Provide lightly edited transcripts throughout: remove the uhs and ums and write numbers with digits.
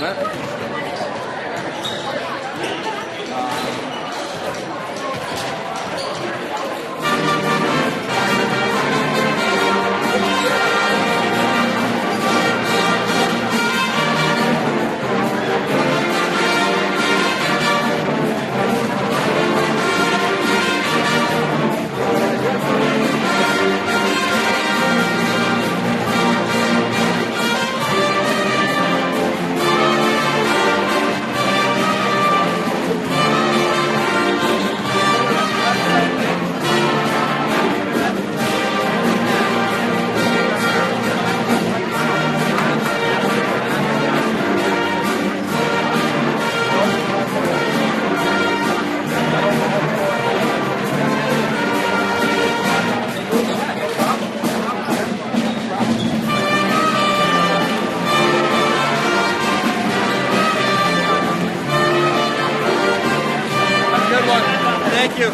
comment. Thank you.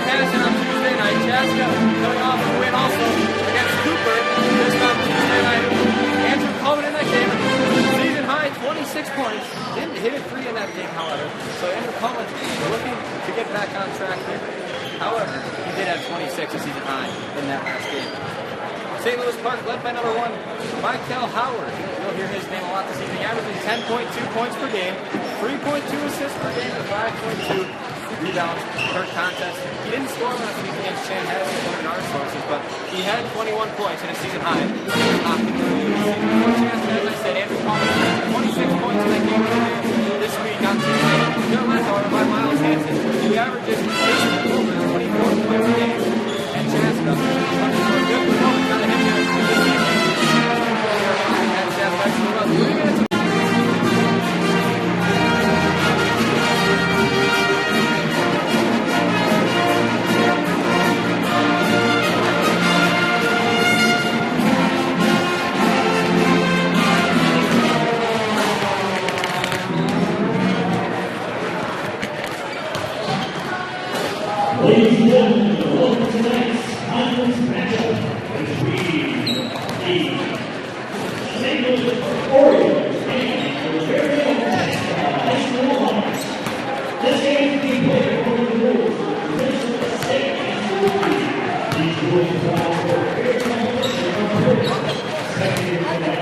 Chaska on Tuesday night. Chaska coming off a win also against Cooper this Tuesday night. Andrew coming in that game, season high 26 points. Didn't hit it free in that game, however. So Andrew Collins looking to get back on track here. However, he did have 26 a season high in that last game. St. Louis Park led by number 1, Michael Howard. You'll hear his name a lot this evening, averaging 10.2 points per game, 3.2 assists per game, and 5.2 rebounds per contest. He didn't score last week against Shane Harris according to our sources, but he had 21 points in a season high. As I said, Andrew Collins, 26 points in that game this week on Tuesday. They're led, however, by Miles Hansen, who averages over 24 points a game. And Chaska, a good performance out of him here this evening. And Chaska actually about 3 minutes. Ladies and gentlemen, welcome to tonight's conference matchup between the St. Louis Orioles and the very own High School Hawks. This game is being played according to the rules of Minnesota State High School League. These rules allow for a fair competition on purpose. Second for that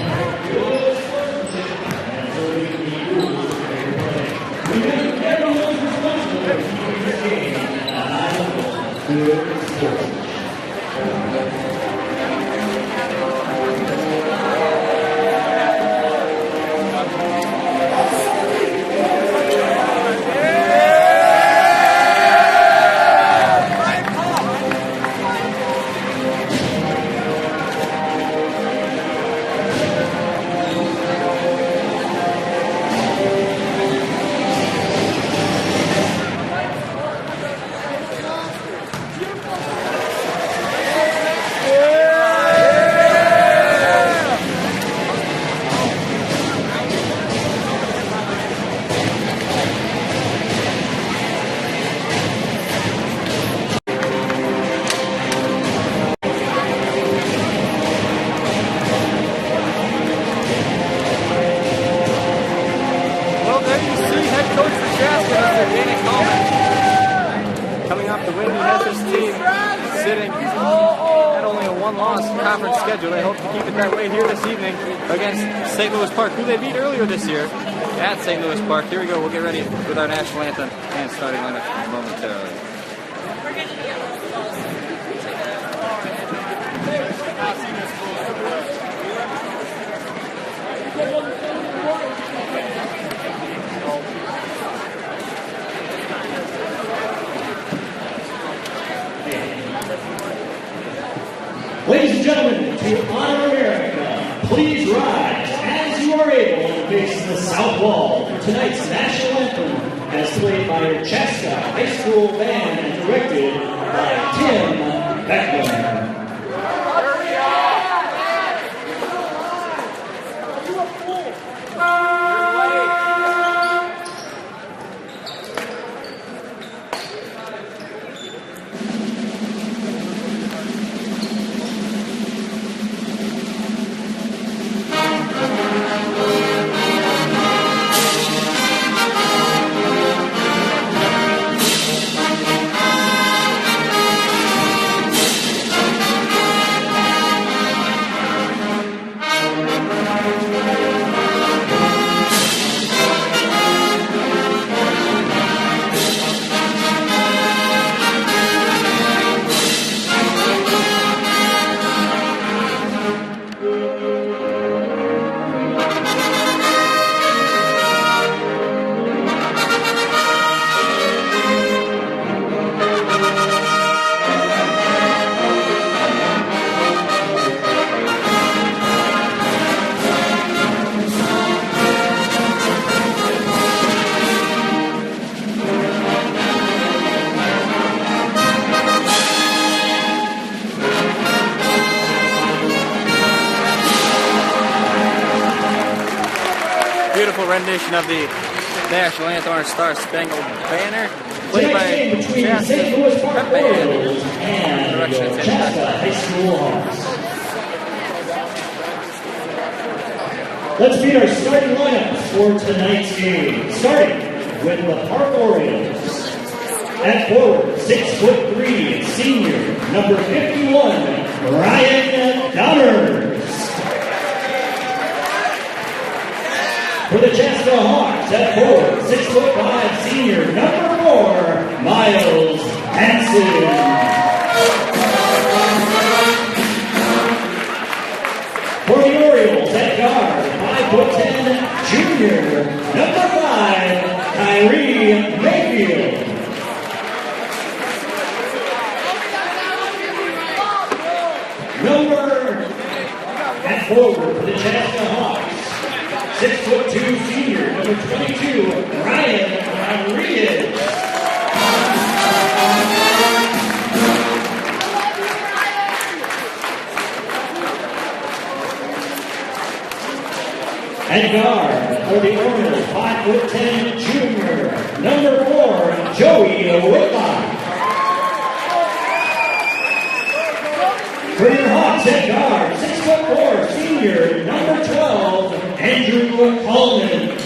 good sportsmanship and observing the rules of fair play. Remember, everyone is responsible for keeping their game. Good sports. Chaska, Mr. Danny Coleman. Coming off the win, he has his team sitting at only a one-loss conference schedule. They hope to keep it that way here this evening against St. Louis Park, who they beat earlier this year at St. Louis Park. Here we go. We'll get ready with our national anthem and starting lineup momentarily. Ladies and gentlemen, to honor America, please rise as you are able to face the south wall for tonight's national anthem, as played by your Chaska High School band and directed by Tim Beckman. Beautiful rendition of the national anthem, our Star Spangled Banner, played by Chaska St. Louis Park Orioles and your Chaska High School Hawks. Let's meet our starting lineups for tonight's game. Starting with the Park Orioles. At forward, 6'3", senior, number 51, Ryan Donners. For the Chaska Hawks, at forward, 6'5", senior, number 4, Miles Hansen. For the Orioles, at guard, 5'10", junior, number 5, Kyrie Mayfield. At forward for the Chaska Hawks, 6'2", senior, number 22, Ryan Rodriguez. At guard for the Orioles, 5'10", junior, number 4, Joey Whitlock. For your Hawks at guard, 6'4", senior, number 12, Andrew Coleman.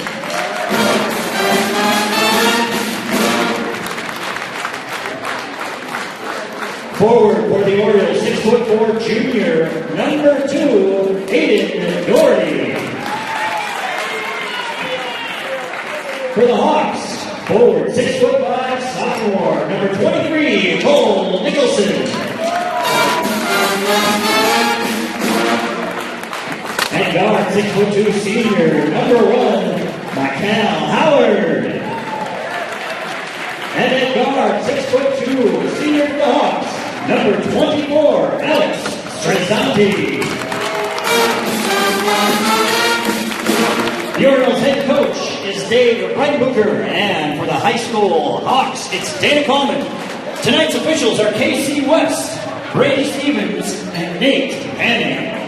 Forward for the Orioles, 6'4", junior, number 2, Aiden Doherty. For the Hawks, forward, 6'5", sophomore, number 23, Cole Nicholson. At guard, 6'2", senior, number 1, Michael Howard. And at guard, 6'2", senior for the Hawks, number 24, Alex Strazzanti. The Orioles head coach is Dave Reinbucher, and for the high school Hawks, it's Dana Coleman. Tonight's officials are Casey West, Brady Stevens, and Nate Panning.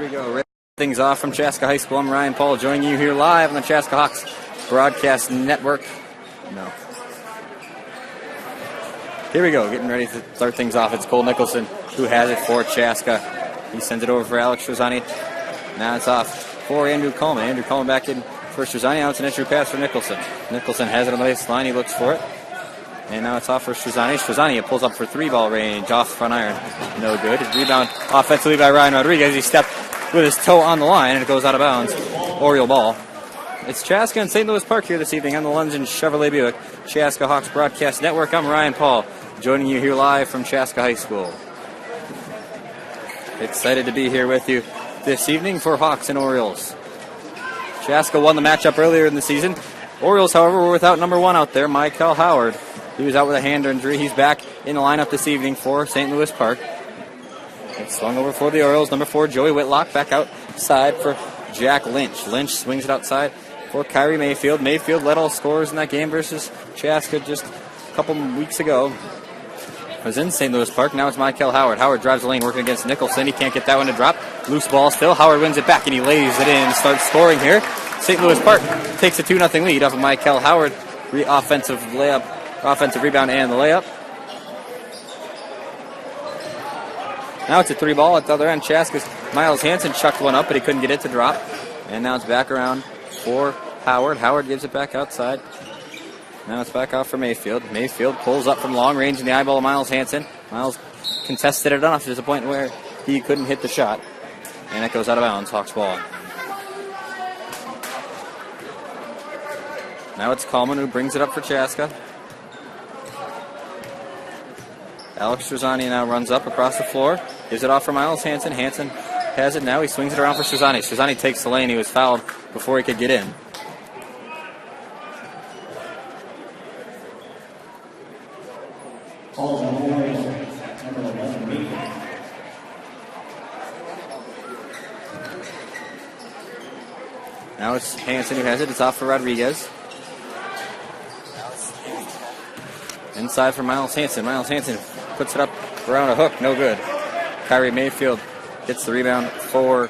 we go. Rip things off from Chaska High School. I'm Ryan Paul, joining you here live on the Chaska Hawks Broadcast Network. No. Here we go, getting ready to start things off. It's Cole Nicholson who has it for Chaska. He sends it over for Alex Strozani. Now it's off for Andrew Coleman. Andrew Coleman back in for Strozani. Now it's an entry pass for Nicholson. Nicholson has it on the baseline. He looks for it. And now it's off for Strozani. Strozani pulls up for 3-ball range off front iron. No good. Rebound offensively by Ryan Rodriguez. He stepped with his toe on the line and it goes out of bounds. Oriole ball. It's Chaska and St. Louis Park here this evening on the Lundgren Chevrolet Buick Chaska Hawks Broadcast Network. I'm Ryan Paul, joining you here live from Chaska High School. Excited to be here with you this evening for Hawks and Orioles. Chaska won the matchup earlier in the season. Orioles, however, were without number 1 out there, Michael Howard. He was out with a hand injury. He's back in the lineup this evening for St. Louis Park. It's swung over for the Orioles. Number 4, Joey Whitlock, back outside for Jack Lynch. Lynch swings it outside for Kyrie Mayfield. Mayfield led all scorers in that game versus Chaska just a couple weeks ago. It was in St. Louis Park. Now it's Michael Howard. Howard drives the lane working against Nicholson. He can't get that one to drop. Loose ball still. Howard wins it back and he lays it in. Starts scoring here. St. Louis Park takes a 2-0 lead off of Michael Howard. Offensive rebound and the layup. Now it's a 3-ball at the other end. Chaska's Miles Hansen chucked one up, but he couldn't get it to drop. And now it's back around for Howard. Howard gives it back outside. Now it's back out for Mayfield. Mayfield pulls up from long range in the eyeball of Miles Hansen. Miles contested it enough to the point where he couldn't hit the shot. And it goes out of bounds. Hawks ball. Now it's Coleman who brings it up for Chaska. Alex Strozani now runs up across the floor. Gives it off for Miles Hansen. Hansen has it now. He swings it around for Strozani. Strozani takes the lane. He was fouled before he could get in. Now it's Hansen who has it. It's off for Rodriguez. Inside for Miles Hansen. Miles Hansen puts it up around a hook. No good. Kyrie Mayfield gets the rebound for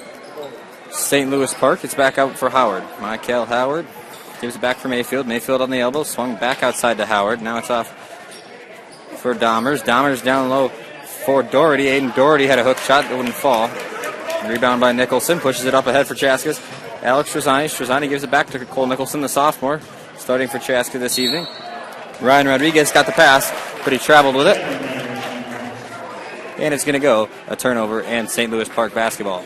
St. Louis Park. It's back out for Howard. Michael Howard gives it back for Mayfield. Mayfield on the elbow. Swung back outside to Howard. Now it's off for Dahmers. Dahmers down low for Doherty. Aiden Doherty had a hook shot that wouldn't fall. Rebound by Nicholson. Pushes it up ahead for Chaska's Alex Strozani. Strozani gives it back to Cole Nicholson, the sophomore, starting for Chaska this evening. Ryan Rodriguez got the pass, but he traveled with it. And it's going to go a turnover and St. Louis Park basketball.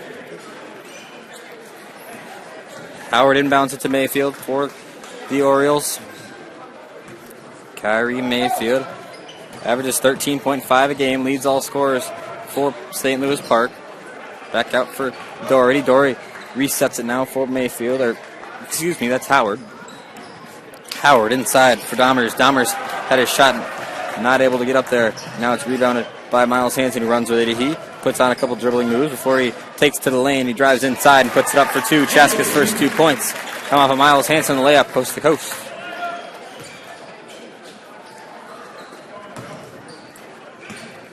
Howard inbounds it to Mayfield for the Orioles. Kyrie Mayfield averages 13.5 a game, leads all scorers for St. Louis Park. Back out for Doherty. Doherty resets it now for Mayfield, that's Howard. Howard inside for Dahmers. Dahmers had his shot, not able to get up there. Now it's rebounded by Miles Hansen, who runs with it. He puts on a couple dribbling moves before he takes to the lane. He drives inside and puts it up for 2. Chaska's first 2 points come off of Miles Hansen, the layup coast to coast.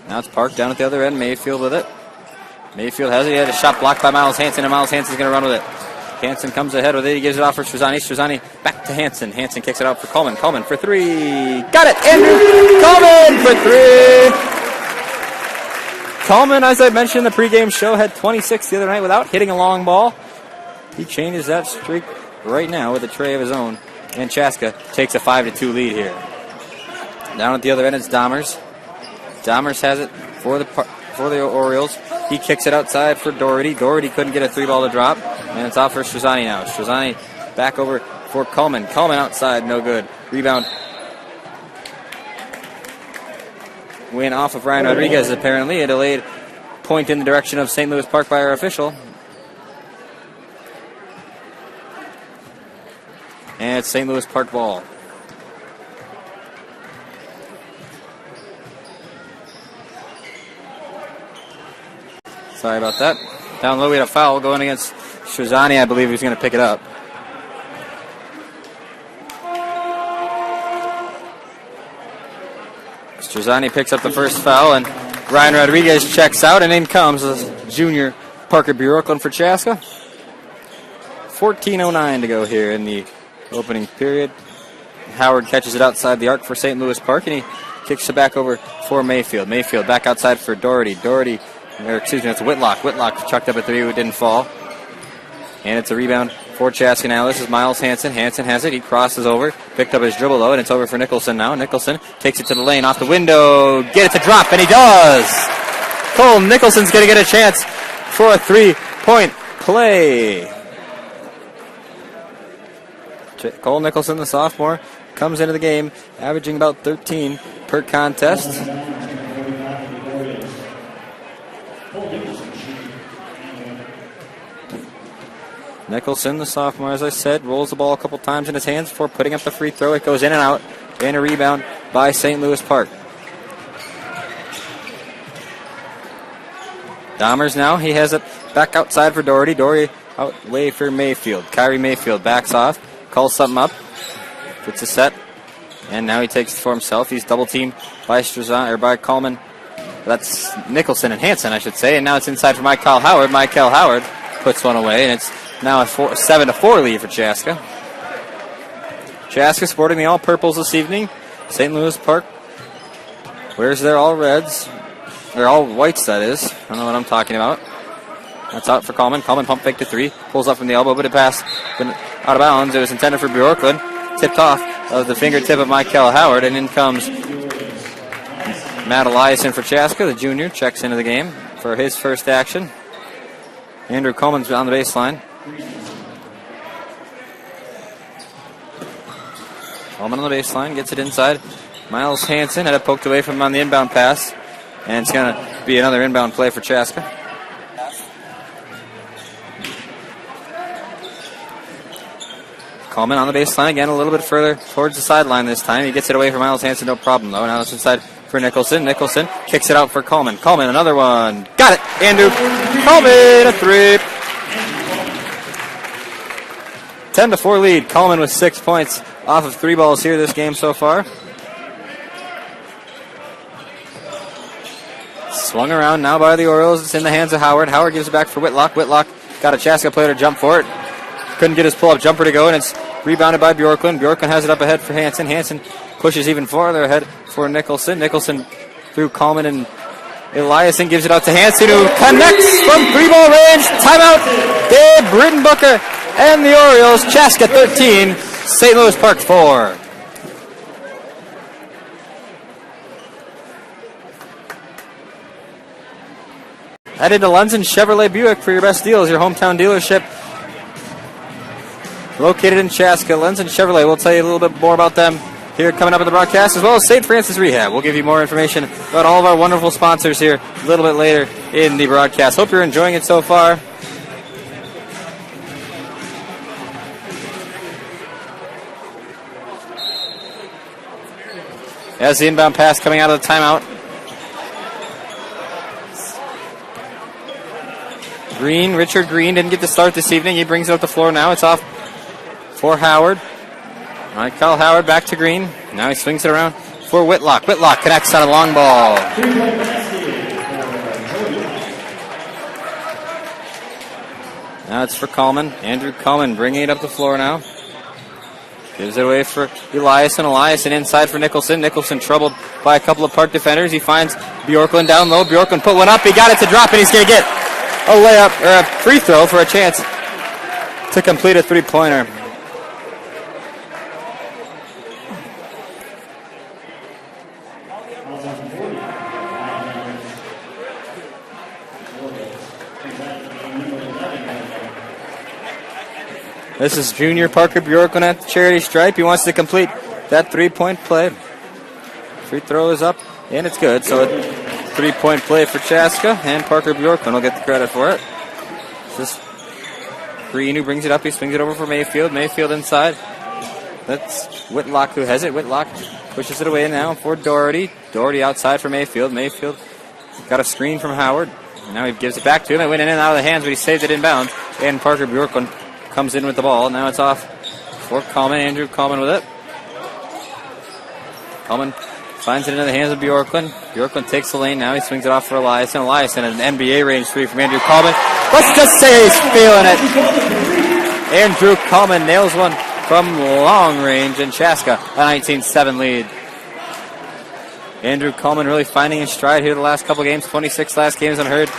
Now it's Park down at the other end. Mayfield with it. Mayfield has it. He had a shot blocked by Miles Hansen, and Miles Hansen's going to run with it. Hansen comes ahead with it. He gives it off for Strozani. Strozani back to Hansen. Hansen kicks it out for Coleman. Coleman for 3. Got it! Andrew Coleman for 3. Coleman, as I mentioned in the pregame show, had 26 the other night without hitting a long ball. He changes that streak right now with a tray of his own. And Chaska takes a 5-2 lead here. Down at the other end, it's Dahmers. Dahmers has it for the Orioles. He kicks it outside for Doherty. Doherty couldn't get a 3-ball to drop. And it's off for Strozani now. Strozani back over for Coleman. Coleman outside, no good. Rebound went off of Ryan Rodriguez, apparently. A delayed point in the direction of St. Louis Park by our official. And it's St. Louis Park ball. Sorry about that. Down low, we had a foul going against Strozani. I believe he's going to pick it up. Strozani picks up the first foul, and Ryan Rodriguez checks out, and in comes a junior Parker Bjorklund for Chaska. 14:09 to go here in the opening period. Howard catches it outside the arc for St. Louis Park, and he kicks it back over for Mayfield. Mayfield back outside for Doherty. It's Whitlock. Whitlock chucked up a three, who didn't fall. And it's a rebound for Chaska now. This is Miles Hansen. Hansen has it. He crosses over. Picked up his dribble, though, and it's over for Nicholson now. Nicholson takes it to the lane off the window. Get it to drop, and he does! Cole Nicholson's going to get a chance for a three-point play. Cole Nicholson, the sophomore, comes into the game averaging about 13 per contest. Nicholson, the sophomore, as I said, rolls the ball a couple times in his hands before putting up the free throw. It goes in and out, and a rebound by St. Louis Park. Dahmers now, he has it back outside for Doherty. Doherty out way for Mayfield. Kyrie Mayfield backs off, calls something up, gets a set, and now he takes it for himself. He's double teamed by by Coleman. That's Nicholson and Hansen, I should say, and now it's inside for Michael Howard. Michael Howard puts one away, and it's now a 7-4 lead for Chaska. Chaska sporting the all-purples this evening. St. Louis Park wears their all-reds. They're all whites, that is. I don't know what I'm talking about. That's out for Coleman. Coleman pump fake to three. Pulls up from the elbow, but it passed out of bounds. It was intended for Bjorklund. Tipped off of the fingertip of Michael Howard, and in comes Matt Eliason for Chaska. The junior checks into the game for his first action. Andrew Coleman's on the baseline. Coleman on the baseline, gets it inside. Miles Hansen had it poked away from him on the inbound pass. And it's going to be another inbound play for Chaska. Coleman on the baseline again, a little bit further towards the sideline this time. He gets it away from Miles Hansen, no problem though. Now it's inside for Nicholson. Nicholson kicks it out for Coleman. Coleman, another one. Got it! Andrew Coleman, a three. 10-4 lead. Coleman with 6 points off of three balls here this game so far. Swung around now by the Orioles. It's in the hands of Howard. Howard gives it back for Whitlock. Whitlock got a Chaska player to jump for it. Couldn't get his pull-up jumper to go, and it's rebounded by Bjorklund. Bjorklund has it up ahead for Hansen. Hansen pushes even farther ahead for Nicholson. Nicholson through Coleman, and Eliason gives it out to Hansen, who connects from three-ball range. Timeout. Dave Brittenbucker and the Orioles. Chaska 13, St. Louis Park 4. Head into Lunzen Chevrolet Buick for your best deals. Your hometown dealership located in Chaska. Lunzen Chevrolet. We'll tell you a little bit more about them here coming up in the broadcast, as well as St. Francis Rehab. We'll give you more information about all of our wonderful sponsors here a little bit later in the broadcast. Hope you're enjoying it so far. As the inbound pass coming out of the timeout. Richard Green didn't get to start this evening. He brings it up the floor now. It's off for Howard. Michael Howard back to Green. Now he swings it around for Whitlock. Whitlock connects on a long ball. Now it's for Coleman. Andrew Coleman bringing it up the floor now. Gives it away for Eliason. Eliason inside for Nicholson. Nicholson troubled by a couple of Park defenders. He finds Bjorklund down low. Bjorklund put one up. He got it to drop, and he's going to get a layup or a free throw for a chance to complete a three-pointer. This is junior Parker Bjorklund at the charity stripe. He wants to complete that three-point play. Free throw is up, and it's good. So a three-point play for Chaska, and Parker Bjorklund will get the credit for it. This is Green who brings it up. He swings it over for Mayfield. Mayfield inside. That's Whitlock who has it. Whitlock pushes it away now for Doherty. Doherty outside for Mayfield. Mayfield got a screen from Howard. Now he gives it back to him. It went in and out of the hands, but he saved it inbounds. And Parker Bjorklund comes in with the ball. Now it's off for Coleman. Andrew Coleman with it. Coleman finds it into the hands of Bjorklund. Bjorklund takes the lane. Now he swings it off for Eliason. Eliason, an NBA range three from Andrew Coleman. Let's just say he's feeling it. Andrew Coleman nails one from long range, and Chaska a 19-7 lead. Andrew Coleman really finding his stride here the last couple games. 26 last games unheard.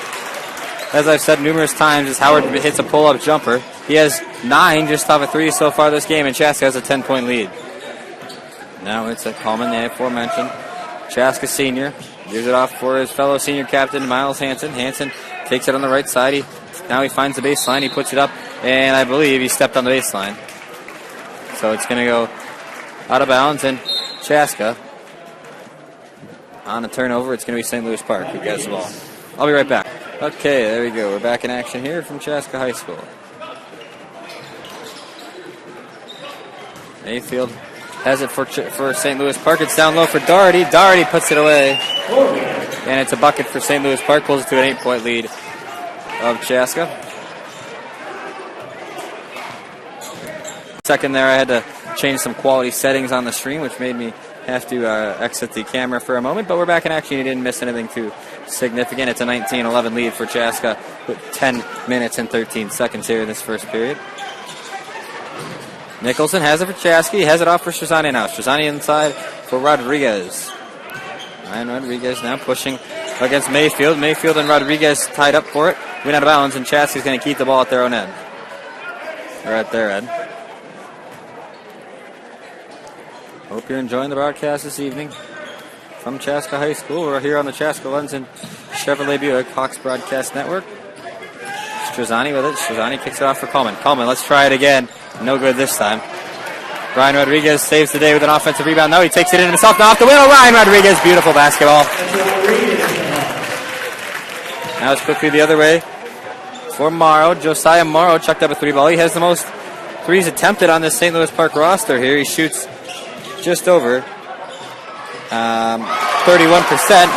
As I've said numerous times, as Howard hits a pull-up jumper, he has 9 just off of 3 so far this game, and Chaska has a 10-point lead. Now it's at Coleman, the aforementioned Chaska senior. Gives it off for his fellow senior captain, Miles Hansen. Hansen takes it on the right side. Now he finds the baseline. He puts it up, and I believe he stepped on the baseline. So it's going to go out of bounds, and Chaska on a turnover. It's going to be St. Louis Park who gets the ball. I'll be right back. Okay, there we go. We're back in action here from Chaska High School. Mayfield has it for St. Louis Park. It's down low for Doherty. Doherty puts it away. And it's a bucket for St. Louis Park. Pulls it to an 8-point lead of Chaska. Second there, I had to change some quality settings on the stream, which made me have to exit the camera for a moment. But we're back in action. You didn't miss anything too significant. It's a 19-11 lead for Chaska with 10 minutes and 13 seconds here in this first period. Nicholson has it for Chaska. He has it off for Strazani now. Strazani inside for Rodriguez. Ryan Rodriguez now pushing against Mayfield. Mayfield and Rodriguez tied up for it. Went out of bounds, and Chaska's going to keep the ball at their own end. Or at their end. Hope you're enjoying the broadcast this evening from Chaska High School. We're here on the Chaska Lens and Chevrolet Buick Hawks Broadcast Network. Strazani with it. Strazani kicks it off for Coleman. Coleman, let's try it again. No good this time. Ryan Rodriguez saves the day with an offensive rebound. Now he takes it in himself. Now off the window. Ryan Rodriguez, beautiful basketball. Now it's quickly the other way for Morrow. Josiah Morrow chucked up a 3-ball. He has the most threes attempted on this St. Louis Park roster here. He shoots just over 31%.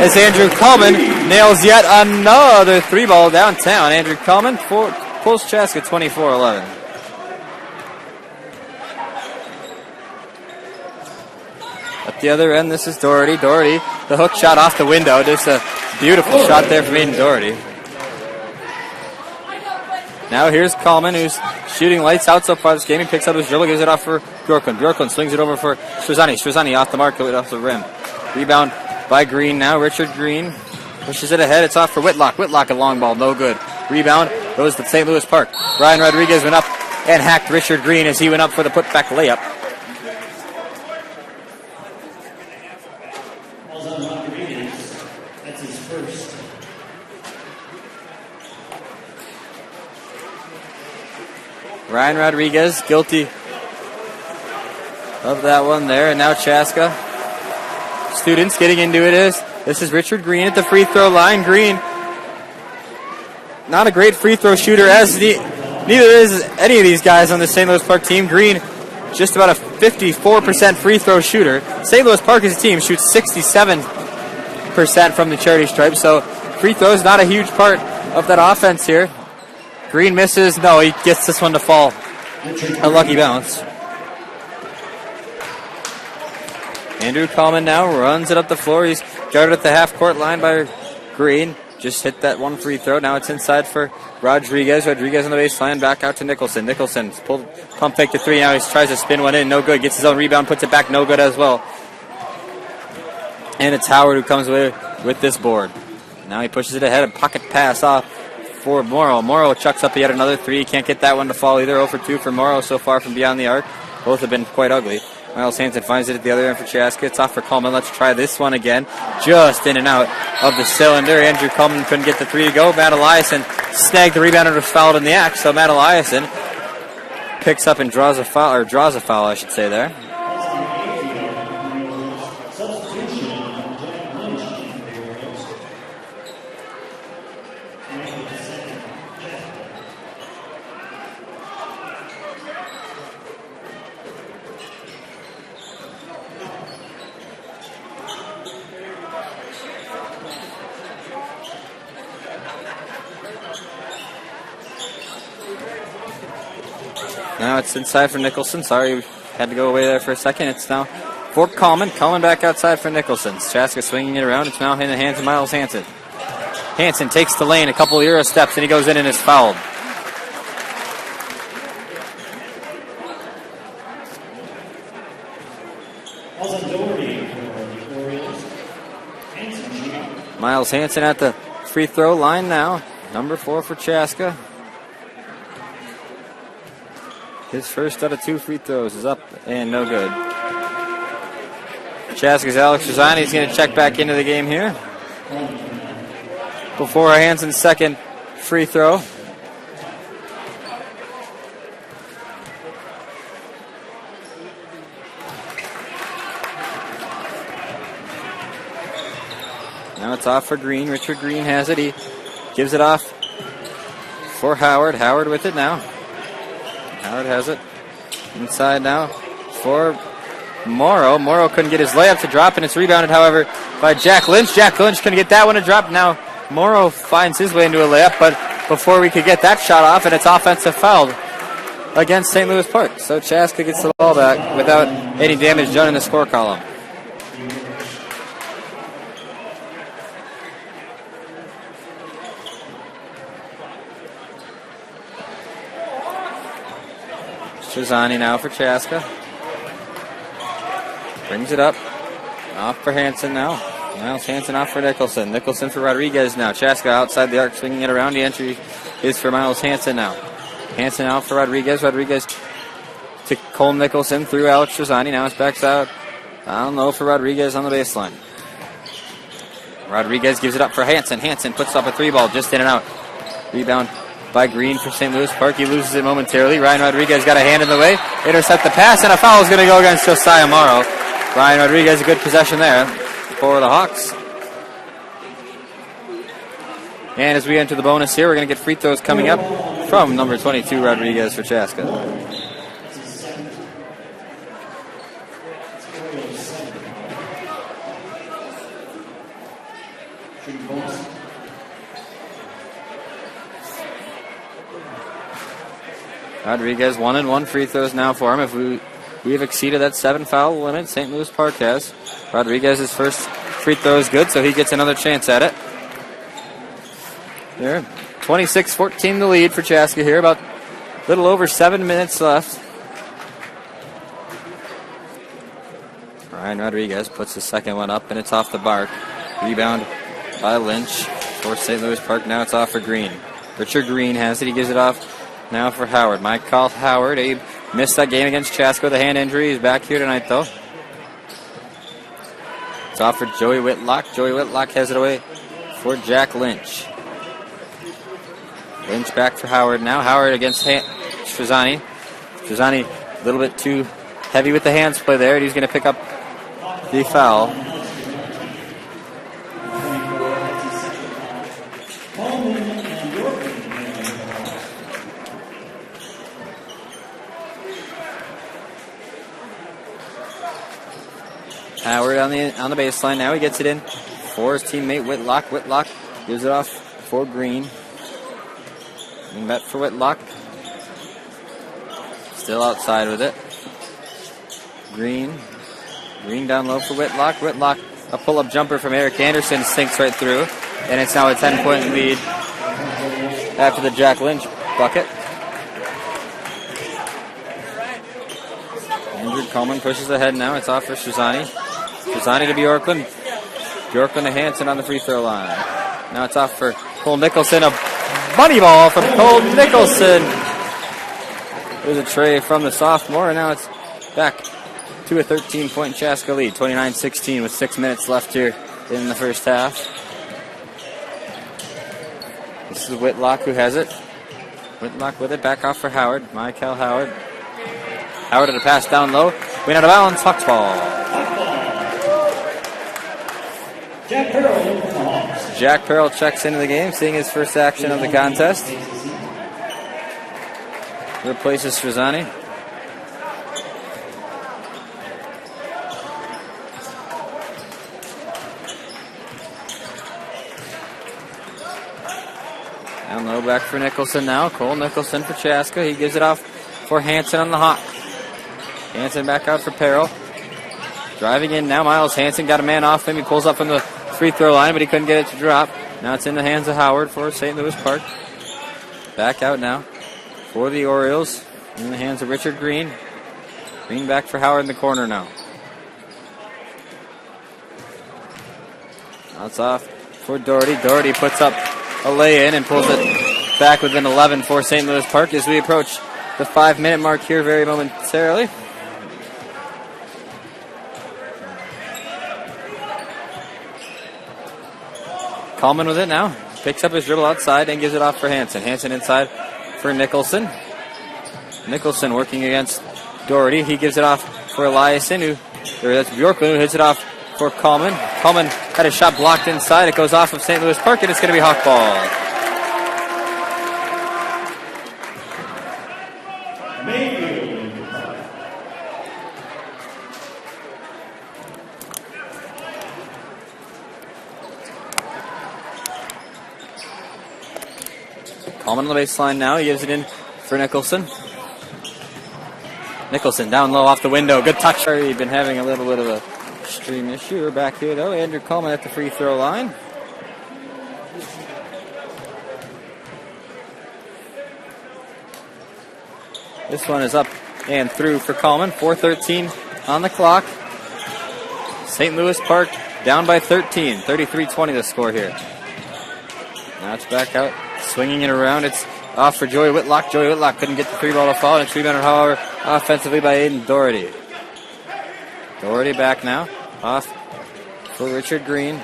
As Andrew Coleman nails yet another 3-ball downtown. Andrew Coleman pulls Chaska 24-11. At the other end, this is Doherty. Doherty, the hook shot off the window. Just a beautiful shot there from Aiden Doherty. Now here's Coleman, who's shooting lights out so far this game. He picks up his dribble, gives it off for Bjorklund. Bjorklund swings it over for Strazani. Strazani off the mark, off the rim. Rebound by Green now. Richard Green pushes it ahead. It's off for Whitlock. Whitlock, a long ball, no good. Rebound goes to St. Louis Park. Ryan Rodriguez went up and hacked Richard Green as he went up for the putback layup. That's his first. Ryan Rodriguez guilty of that one there, and now Chaska students getting into it. This is Richard Green at the free throw line. Green, not a great free throw shooter, as neither is any of these guys on the St. Louis Park team. Green, just about a 54% free throw shooter. St. Louis Park as a team shoots 67% from the charity stripe, so free throws not a huge part of that offense here. Green misses. No, he gets this one to fall. A lucky bounce. Andrew Coleman now runs it up the floor. He's guarded at the half-court line by Green. Just hit that one free throw. Now it's inside for Rodriguez. Rodriguez on the baseline. Back out to Nicholson. Nicholson pulled pump fake to 3. Now he tries to spin one in. No good. Gets his own rebound. Puts it back. No good as well. And it's Howard who comes away with this board. Now he pushes it ahead. A pocket pass off for Morrow. Morrow chucks up yet another 3. Can't get that one to fall either. 0 for 2 for Morrow so far from beyond the arc. Both have been quite ugly. Miles Hansen finds it at the other end for Chaska. It's off for Coleman. Let's try this one again. Just in and out of the cylinder. Andrew Coleman couldn't get the 3 to go. Matt Eliason snagged the rebound and was fouled in the act. So Matt Eliason picks up and draws a foul, I should say there. Now it's inside for Nicholson. Sorry, we had to go away there for a second. It's now for Coleman. Coleman back outside for Nicholson. Chaska swinging it around. It's now in the hands of Miles Hansen. Hansen takes the lane, a couple Euro steps, and he goes in and is fouled. Miles Hansen at the free throw line now. Number 4 for Chaska. His first out of 2 free throws is up and no good. Chaska's Alex Trezani is going to check back into the game here. Before Hansen's second free throw. Now it's off for Green. Richard Green has it. He gives it off for Howard. Howard with it now. Howard has it. Inside now for Morrow. Morrow couldn't get his layup to drop, and it's rebounded, however, by Jack Lynch. Jack Lynch couldn't get that one to drop. Now Morrow finds his way into a layup, but before we could get that shot off, and it's offensive foul against St. Louis Park. So Chaska gets the ball back without any damage done in the score column. Trezani now for Chaska. Brings it up. Off for Hansen now. Miles Hansen off for Nicholson. Nicholson for Rodriguez now. Chaska outside the arc, swinging it around. The entry is for Miles Hansen now. Hansen out for Rodriguez. Rodriguez to Cole Nicholson through Alex Trezani. Now it's backs out. I don't know for Rodriguez on the baseline. Rodriguez gives it up for Hansen. Hansen puts up a 3-ball just in and out. Rebound by Green for St. Louis Park. He loses it momentarily. Ryan Rodriguez got a hand in the way. Intercept the pass, and a foul is going to go against Josiah Morrow. Ryan Rodriguez, a good possession there for the Hawks. And as we enter the bonus here, we're going to get free throws coming up from number 22, Rodriguez for Chaska. Rodriguez 1-and-1 free throws now for him. If we have exceeded that 7-foul limit, St. Louis Park has. Rodriguez's first free throw is good, so he gets another chance at it. There, 26-14 the lead for Chaska here. About a little over 7 minutes left. Ryan Rodriguez puts the second one up, and it's off the mark. Rebound by Lynch for St. Louis Park. Now it's off for Green. Richard Green has it. He gives it off now for Howard. Michael Howard. Abe missed that game against Chaska with a hand injury. He's back here tonight, though. It's off for Joey Whitlock. Joey Whitlock has it away for Jack Lynch. Lynch back for Howard now. Howard against Trezani. Trezani a little bit too heavy with the hands play there, and he's going to pick up the foul. Howard on the baseline. Now he gets it in for his teammate Whitlock. Whitlock gives it off for Green. And bet for Whitlock. Still outside with it. Green down low for Whitlock. Whitlock, a pull-up jumper from Eric Anderson, sinks right through. And it's now a 10-point lead after the Jack Lynch bucket. Andrew Coleman pushes ahead now. It's off for Trezani. Trezani to Bjorklund. Bjorklund to Hansen on the free throw line. Now it's off for Cole Nicholson. A money ball from Cole Nicholson. There's a tray from the sophomore, and now it's back to a 13-point Chaska lead. 29-16 with 6 minutes left here in the first half. This is Whitlock who has it. Whitlock with it. Back off for Howard. Michael Howard. Howard at a pass down low. Win out of bounds. Hawks ball. Jack Perrell checks into the game, seeing his first action of the contest. Replaces Trezani. Down low, back for Nicholson now. Cole Nicholson for Chaska. He gives it off for Hansen on the hawk. Hansen back out for Perrell. Driving in now, Miles Hansen got a man off him. He pulls up from the free throw line, but he couldn't get it to drop. Now it's in the hands of Howard for St. Louis Park. Back out now for the Orioles. In the hands of Richard Green. Green back for Howard in the corner now. That's off for Doherty. Doherty puts up a lay-in and pulls it back within 11 for St. Louis Park as we approach the 5-minute mark here very momentarily. Coleman with it now. Picks up his dribble outside and gives it off for Hansen. Hansen inside for Nicholson. Nicholson working against Doherty. He gives it off for Eliason, that's Bjorklund, who hits it off for Coleman. Coleman had a shot blocked inside. It goes off of St. Louis Park, and it's going to be hawk ball. Coleman on the baseline now. He gives it in for Nicholson. Nicholson down low off the window. Good touch. He's been having a little bit of a stream issue. We're back here, though. Andrew Coleman at the free throw line. This one is up and through for Coleman. 4:13 on the clock. St. Louis Park down by 13. 33-20 the score here. Now it's back out. Swinging it around. It's off for Joey Whitlock. Joey Whitlock couldn't get the three ball to fall. And it's rebounded, however, offensively by Aiden Doherty. Doherty back now. Off for Richard Green.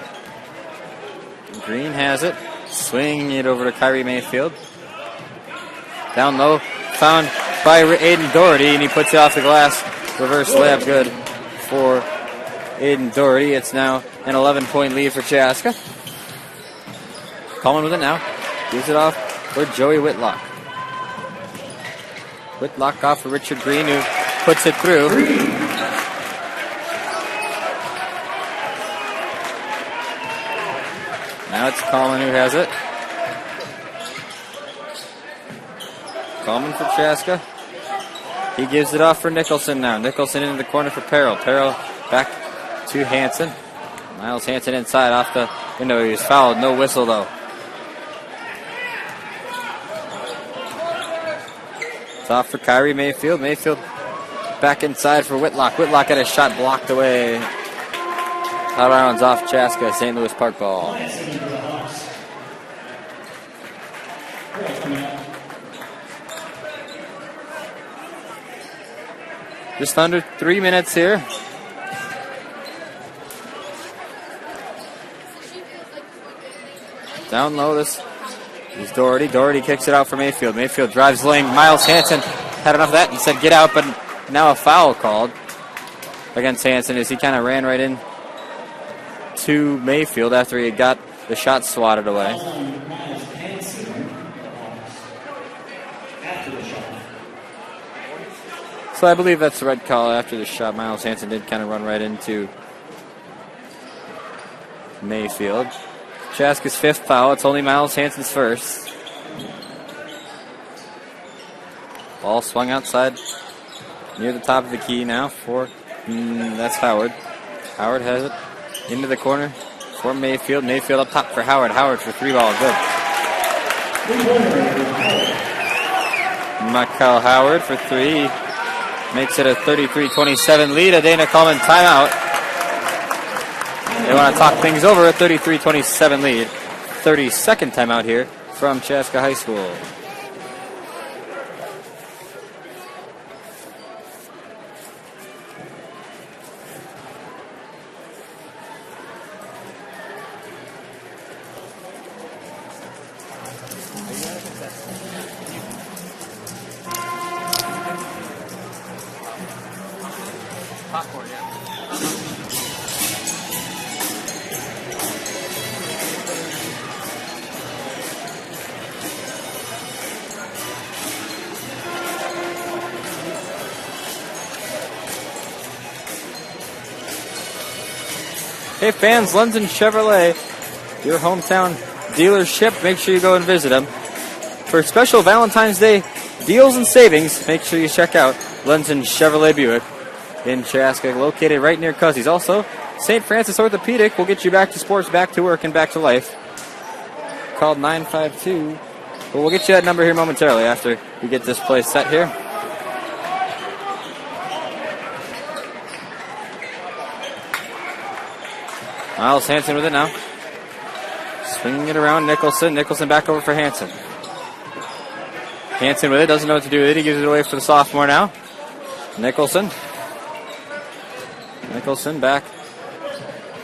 Green has it. Swinging it over to Kyrie Mayfield. Down low. Found by Aiden Doherty, and he puts it off the glass. Reverse layup good for Aiden Doherty. It's now an 11-point lead for Chaska. Coleman with it now. Gives it off for Joey Whitlock. Whitlock off for Richard Green, who puts it through. Now it's Coleman who has it. Coleman for Chaska. He gives it off for Nicholson now. Nicholson into the corner for Perrell. Perrell back to Hansen. Miles Hansen inside off the window. He was fouled. No whistle, though. It's off for Kyrie Mayfield. Mayfield back inside for Whitlock. Whitlock had a shot blocked away. Out of bounds off Chaska. St. Louis Park ball. Just under 3 minutes here. Down low, this is Doherty. Doherty kicks it out for Mayfield. Mayfield drives lane. Miles Hansen had enough of that and said get out, but now a foul called against Hansen as he kind of ran right in to Mayfield after he had got the shot swatted away. So I believe that's the red call after the shot. Miles Hansen did kind of run right into Mayfield. Chaska's fifth foul. It's only Miles Hansen's first. Ball swung outside near the top of the key now for, that's Howard. Howard has it into the corner for Mayfield. Mayfield up top for Howard. Howard for three ball. Good. Michael Howard for three. Makes it a 33-27 lead. A Dana Coleman timeout. They want to talk things over. A 33-27 lead. 32nd timeout here from Chaska High School. Hey fans, London Chevrolet, your hometown dealership. Make sure you go and visit them. For special Valentine's Day deals and savings, make sure you check out London Chevrolet Buick in Chaska, located right near Cuzzies. Also, St. Francis Orthopedic will get you back to sports, back to work, and back to life. called 952. But we'll get you that number here momentarily after we get this play set here. Miles Hansen with it now. Swinging it around Nicholson. Nicholson back over for Hansen. Hansen with it, doesn't know what to do with it. He gives it away for the sophomore now. Nicholson. Nicholson back.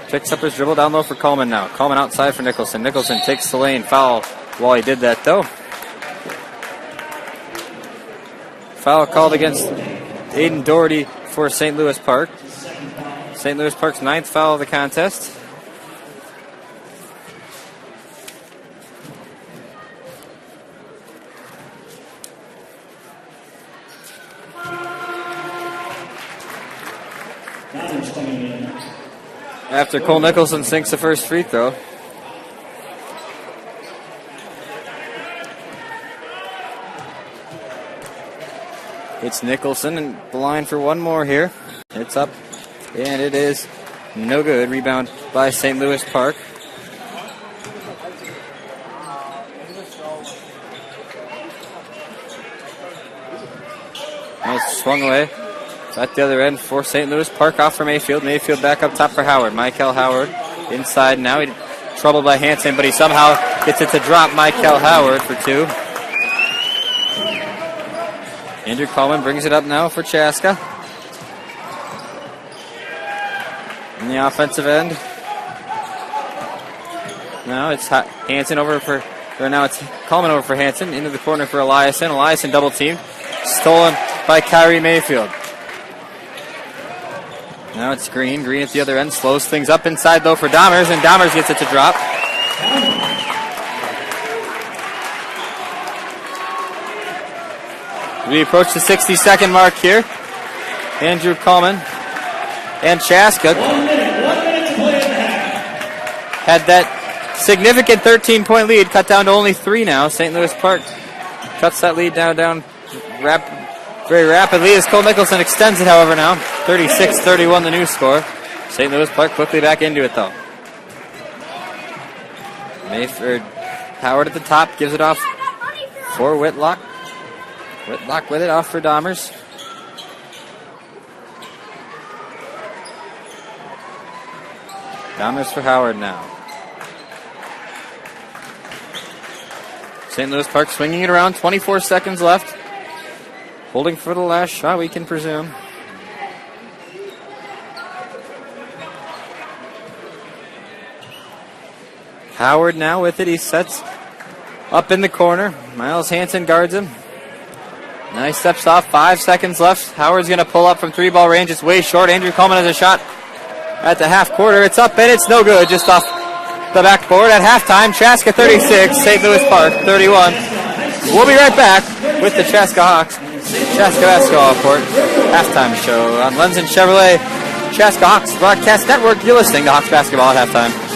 Picks up his dribble down low for Coleman now. Coleman outside for Nicholson. Nicholson takes the lane. Foul while he did that though. Foul called against Aiden Doherty for St. Louis Park. St. Louis Park's 9th foul of the contest. After Cole Nicholson sinks the first free throw. It's Nicholson and the line for one more here. It's up and it is no good. Rebound by St. Louis Park. Nice swung away. At the other end for St. Louis Park off for Mayfield. Mayfield back up top for Howard. Michael Howard inside now. He troubled by Hansen, but he somehow gets it to drop Michael Howard for two. Andrew Coleman brings it up now for Chaska. In the offensive end. Now it's Hansen over for, or now it's Coleman over for Hansen. Into the corner for Eliason. Eliason double teamed. Stolen by Kyrie Mayfield. Now it's Green. Green at the other end. Slows things up inside, though, for Dahmers, and Dahmers gets it to drop. We approach the 60-second mark here. Andrew Coleman and Chaska 1 minute to play in the half. had that significant 13-point lead cut down to only 3 now. St. Louis Park cuts that lead down very rapidly as Cole Nicholson extends it, however, now. 36-31 the new score. St. Louis Park quickly back into it, though. Howard at the top gives it off for Whitlock. Whitlock with it, off for Dahmers. Dahmers for Howard now. St. Louis Park swinging it around, 24 seconds left. Holding for the last shot, we can presume. Howard now with it. He sets up in the corner. Miles Hansen guards him. Now he steps off. 5 seconds left. Howard's going to pull up from 3-ball range. It's way short. Andrew Coleman has a shot at the half quarter. It's up and it's no good. Just off the backboard at halftime. Chaska 36, St. Louis Park 31. We'll be right back with the Chaska Hawks. Chaska Basketball Court halftime show on Lenzen Chevrolet Chaska Hawks Broadcast Network. You're listening to Hawks Basketball at halftime.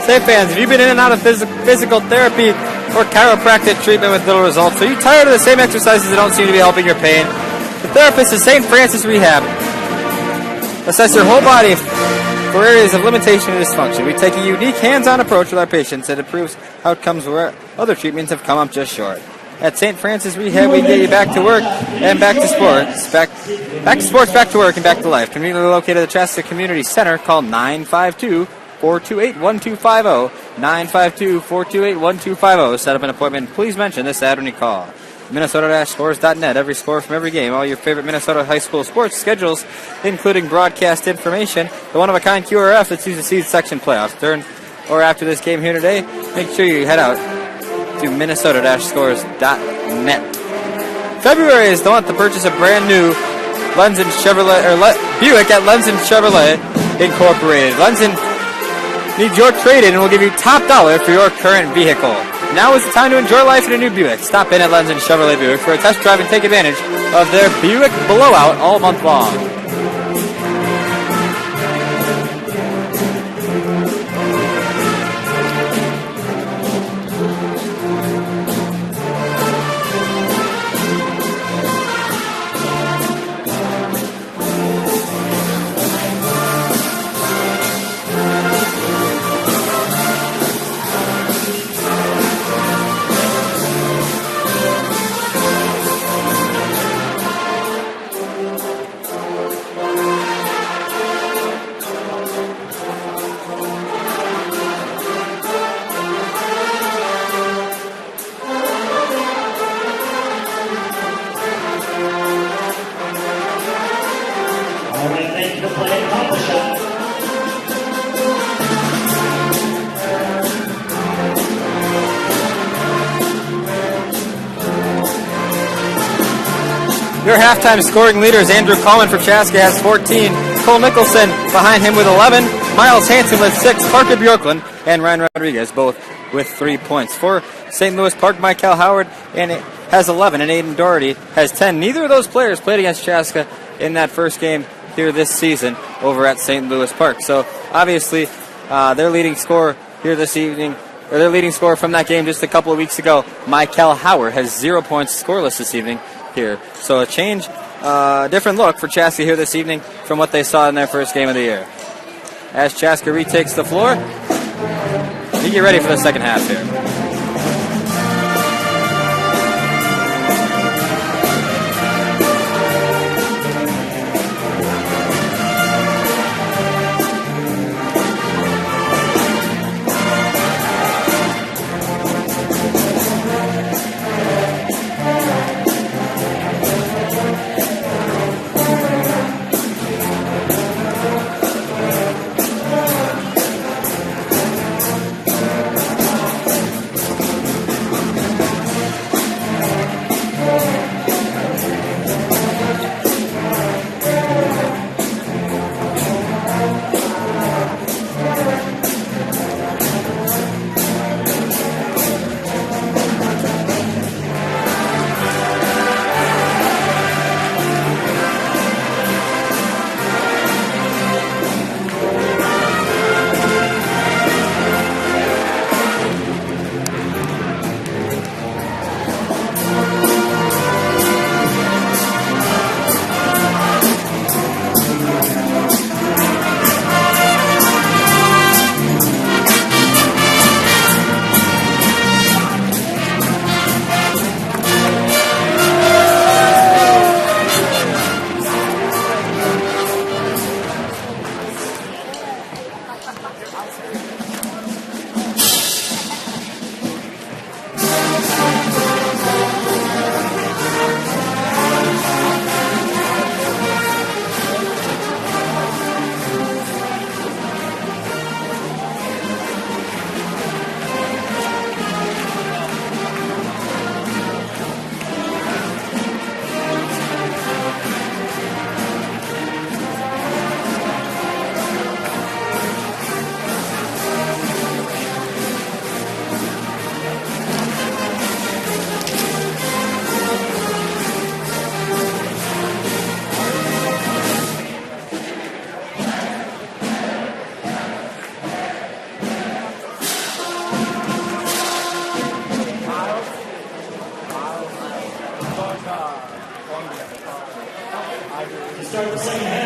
Say fans, have you been in and out of physical therapy or chiropractic treatment with little results? Are you tired of the same exercises that don't seem to be helping your pain? The therapist is St. Francis Rehab. Assess your whole body for areas of limitation and dysfunction. We take a unique hands-on approach with our patients that improves outcomes where other treatments have come up just short. At St. Francis Rehab, we get you back to work and back to sports. Back to sports, back to work, and back to life. Conveniently located at the Chaska Community Center. Call 952-428-1250. 952-428-1250. Set up an appointment. Please mention this ad when you call. Minnesota-scores.net. Every score from every game. All your favorite Minnesota high school sports schedules, including broadcast information. The one-of-a-kind QRF that's used to seed section playoffs. During or after this game here today, make sure you head out to Minnesota-scores.net. February is the month to purchase a brand new Lenzen Chevrolet or Buick at Lenzen Chevrolet Incorporated. Lenzen needs your trade-in and will give you top dollar for your current vehicle. Now is the time to enjoy life in a new Buick. Stop in at Lenzen Chevrolet Buick for a test drive and take advantage of their Buick blowout all month long. Your halftime scoring leaders, Andrew Coleman for Chaska has 14. Cole Nicholson behind him with 11. Miles Hansen with 6. Parker Bjorklund and Ryan Rodriguez both with 3 points. For St. Louis Park, Michael Howard has 11 and Aiden Doherty has 10. Neither of those players played against Chaska in that first game here this season over at St. Louis Park. So obviously their leading scorer here this evening, or their leading scorer from that game just a couple of weeks ago, Michael Howard, has 0 points scoreless this evening here. So a change, different look for Chaska here this evening from what they saw in their first game of the year. As Chaska retakes the floor, you get ready for the second half here.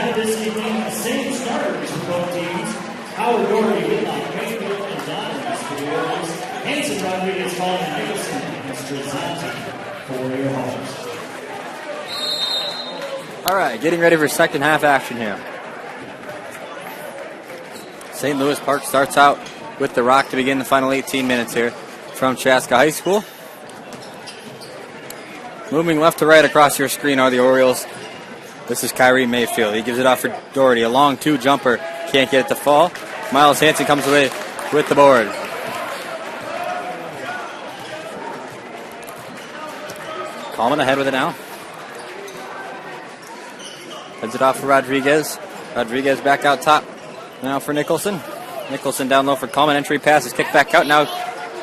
have this evening the same starters for both teams. Howard Doherty, Whitlock, Mayfield, and Donovan for the Orioles. Hanson, Rodriguez, Hall, and Nicholson and Strazzante for your Hawks. All right, getting ready for second half action here. St. Louis Park starts out with the rock to begin the final 18 minutes here from Chaska High School. Moving left to right across your screen are the Orioles. This is Kyrie Mayfield. He gives it off for Doherty. A long two jumper. Can't get it to fall. Miles Hanson comes away with the board. Coleman ahead with it now. Heads it off for Rodriguez. Rodriguez back out top. Now for Nicholson. Nicholson down low for Coleman. Entry pass is kicked back out. Now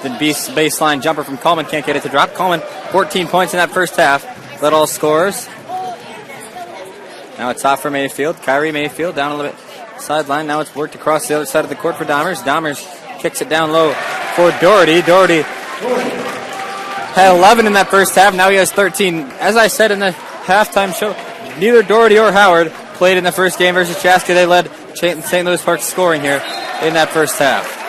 the baseline jumper from Coleman. Can't get it to drop. Coleman, 14 points in that first half. Led all scorers. Now it's off for Mayfield. Kyrie Mayfield down a little bit sideline. Now it's worked across the other side of the court for Dahmers. Dahmers kicks it down low for Doherty. Doherty had 11 in that first half. Now he has 13. As I said in the halftime show, neither Doherty or Howard played in the first game versus Chaska. They led St. Louis Park scoring here in that first half.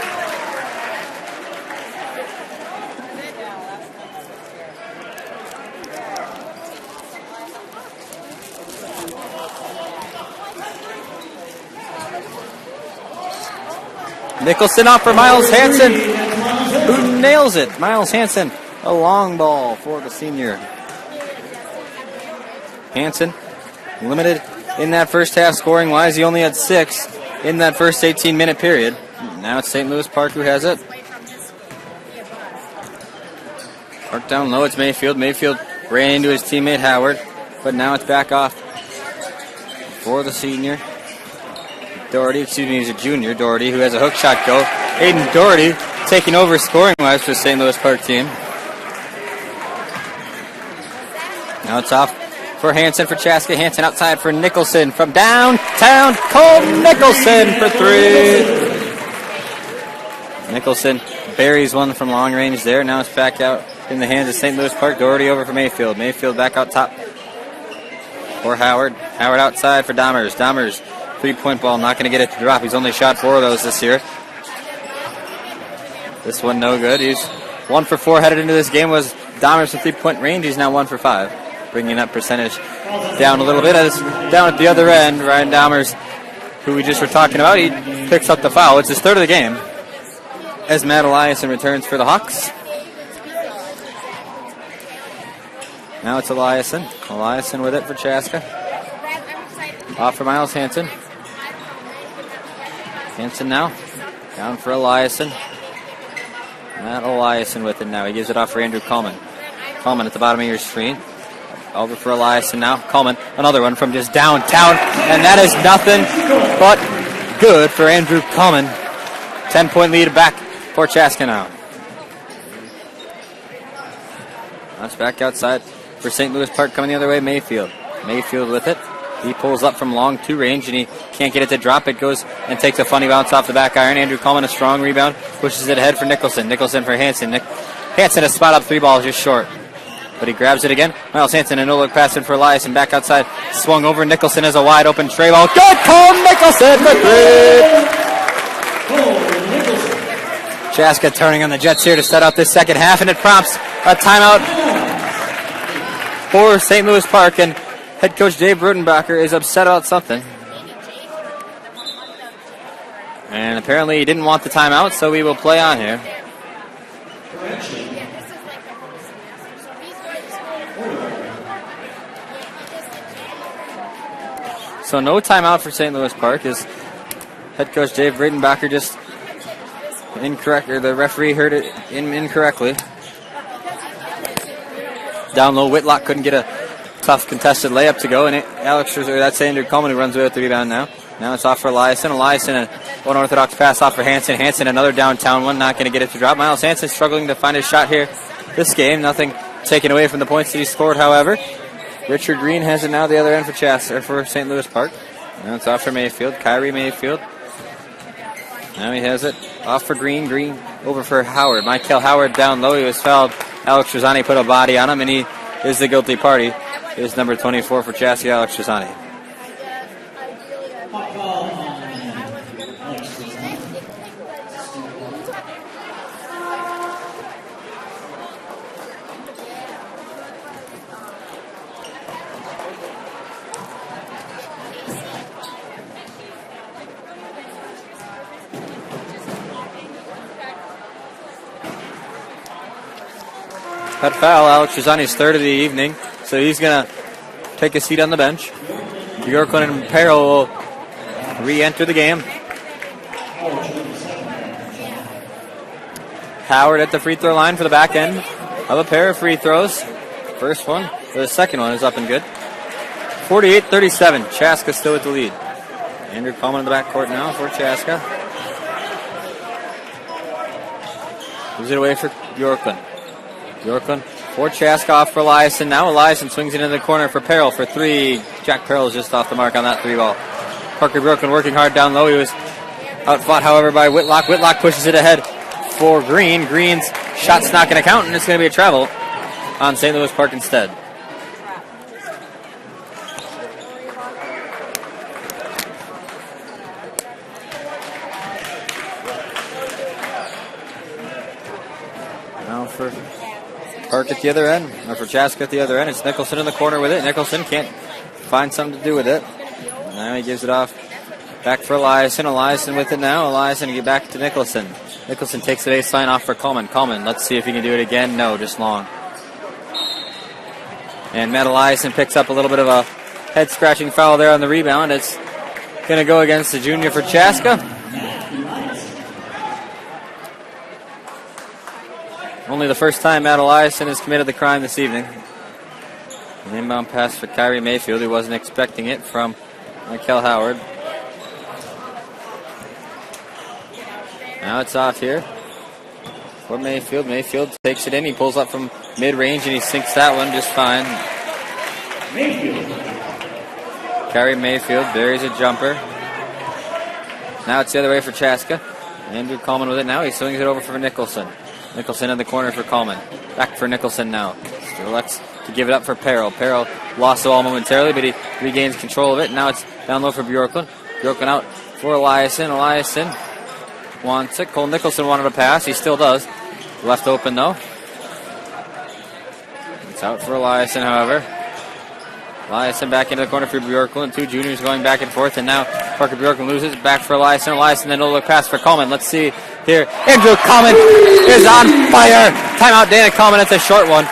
Nicholson off for Miles Hanson, who nails it. Miles Hanson, a long ball for the senior. Hanson, limited in that first half scoring wise. He only had 6 in that first 18-minute period. Now it's St. Louis Park who has it. Park down low, it's Mayfield. Mayfield ran into his teammate Howard, but now it's back off for the senior. Doherty, he's a junior, Doherty, who has a hook shot go. Aiden Doherty taking over scoring-wise for the St. Louis Park team. Now it's off for Hanson for Chaska. Hanson outside for Nicholson from downtown. Cole Nicholson for 3. Nicholson buries one from long range there. Now it's back out in the hands of St. Louis Park. Doherty over for Mayfield. Mayfield back out top for Howard. Howard outside for Dahmers. Dahmers, 3-point ball, not going to get it to drop. He's only shot 4 of those this year. This one no good. He's 1 for 4 headed into this game. Was Dahmers from 3-point range. He's now 1 for 5. Bringing that percentage down a little bit. As down at the other end, Ryan Dahmers, who we just were talking about, he picks up the foul. It's his 3rd of the game. As Matt Eliason returns for the Hawks. Now it's Eliason. Eliason with it for Chaska. Off for Miles Hanson. Hanson now. Down for Eliason. Matt Eliason with it now. He gives it off for Andrew Coleman. Coleman at the bottom of your screen. Over for Eliason now. Coleman, another one from just downtown. And that is nothing but good for Andrew Coleman. 10-point lead back for Chaska now. That's back outside for St. Louis Park coming the other way. Mayfield. Mayfield with it. He pulls up from long 2 range and he can't get it to drop. It goes and takes a funny bounce off the back iron. Andrew Coleman, a strong rebound, pushes it ahead for Nicholson. Nicholson for Hanson. Hanson a spot up 3 balls just short. But he grabs it again. Miles Hanson, a no-look pass in for Elias and back outside. Swung over. Nicholson has a wide open tray ball. Good call, Nicholson for 3. Chaska turning on the Jets here to start out this second half, and it prompts a timeout for St. Louis Park. And head coach Dave Rudenbacher is upset about something. And apparently he didn't want the timeout, so we will play on here. So no timeout for St. Louis Park as head coach Dave Rudenbacher just incorrect, or the referee heard it incorrectly. Down low, Whitlock couldn't get a tough contested layup to go, and that's Andrew Coleman who runs away with the rebound now. Now it's off for Eliason. Eliason, a unorthodox pass off for Hanson. Hanson, another downtown one, not going to get it to drop. Miles Hanson struggling to find his shot here this game. Nothing taken away from the points that he scored, however. Richard Green has it now the other end for for St. Louis Park. Now it's off for Mayfield. Kyrie Mayfield. Now he has it off for Green. Green over for Howard. Michael Howard down low. He was fouled. Alex Trezani put a body on him, and he is the guilty party. Is number 24 for Chaska, Alex Trezani. Hot foul on Alex Trezani. That foul, Alex Trezani's third of the evening, so he's going to take a seat on the bench. Bjorklund and Peril will re-enter the game. Howard at the free throw line for the back end of a pair of free throws. First one, or the second one is up and good. 48-37, Chaska still with the lead. Andrew Coleman in the backcourt now for Chaska. Moves it away for Bjorklund. Bjorklund for Chaska, off for Eliason. Now Eliason swings it into the corner for Peril for three. Jack Peril is just off the mark on that three ball. Parker Bjorklund working hard down low. He was outfought, however, by Whitlock. Whitlock pushes it ahead for Green. Green's shot's not going to count, and it's going to be a travel on St. Louis Park instead. Now for Park at the other end, or for Chaska at the other end. It's Nicholson in the corner with it. Nicholson can't find something to do with it. Now he gives it off back for Eliason. Eliason with it now. Eliason get back to Nicholson. Nicholson takes the baseline off for Coleman. Coleman, let's see if he can do it again. No, just long. And Matt Eliason picks up a little bit of a head-scratching foul there on the rebound. It's going to go against the junior for Chaska. Only the first time Matt Eliason has committed the crime this evening. An inbound pass for Kyrie Mayfield, who wasn't expecting it, from Michael Howard. Now it's off here for Mayfield. Mayfield takes it in. He pulls up from mid-range, and he sinks that one just fine. Kyrie Mayfield buries a jumper. Now it's the other way for Chaska. Andrew Coleman with it now. He swings it over for Nicholson. Nicholson in the corner for Coleman. Back for Nicholson now. Still lets to give it up for Peril. Peril lost the ball momentarily, but he regains control of it. Now it's down low for Bjorklund. Bjorklund out for Eliason. Eliason wants it. Cole Nicholson wanted a pass. He still does. Left open though. It's out for Eliason, however. Eliason back into the corner for Bjorklund. Two juniors going back and forth, and now Parker Bjorklund loses it back for Eliason. Eliason then no-look pass for Coleman. Let's see here. Andrew Coleman is on fire. Timeout, Dana Coleman. It's a short one.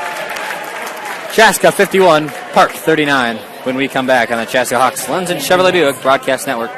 Chaska 51, Park 39. When we come back on the Chaska Hawks Lens and Chevrolet Buick Broadcast Network.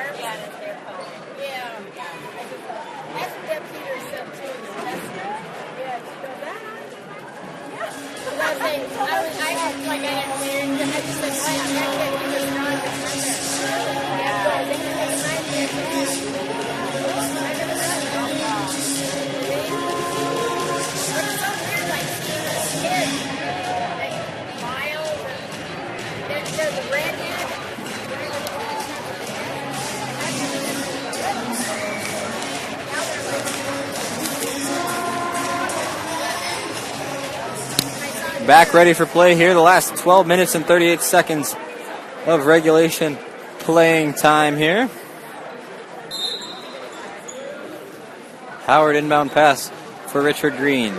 Back ready for play here. The last 12 minutes and 38 seconds of regulation playing time here. Howard inbound pass for Richard Green.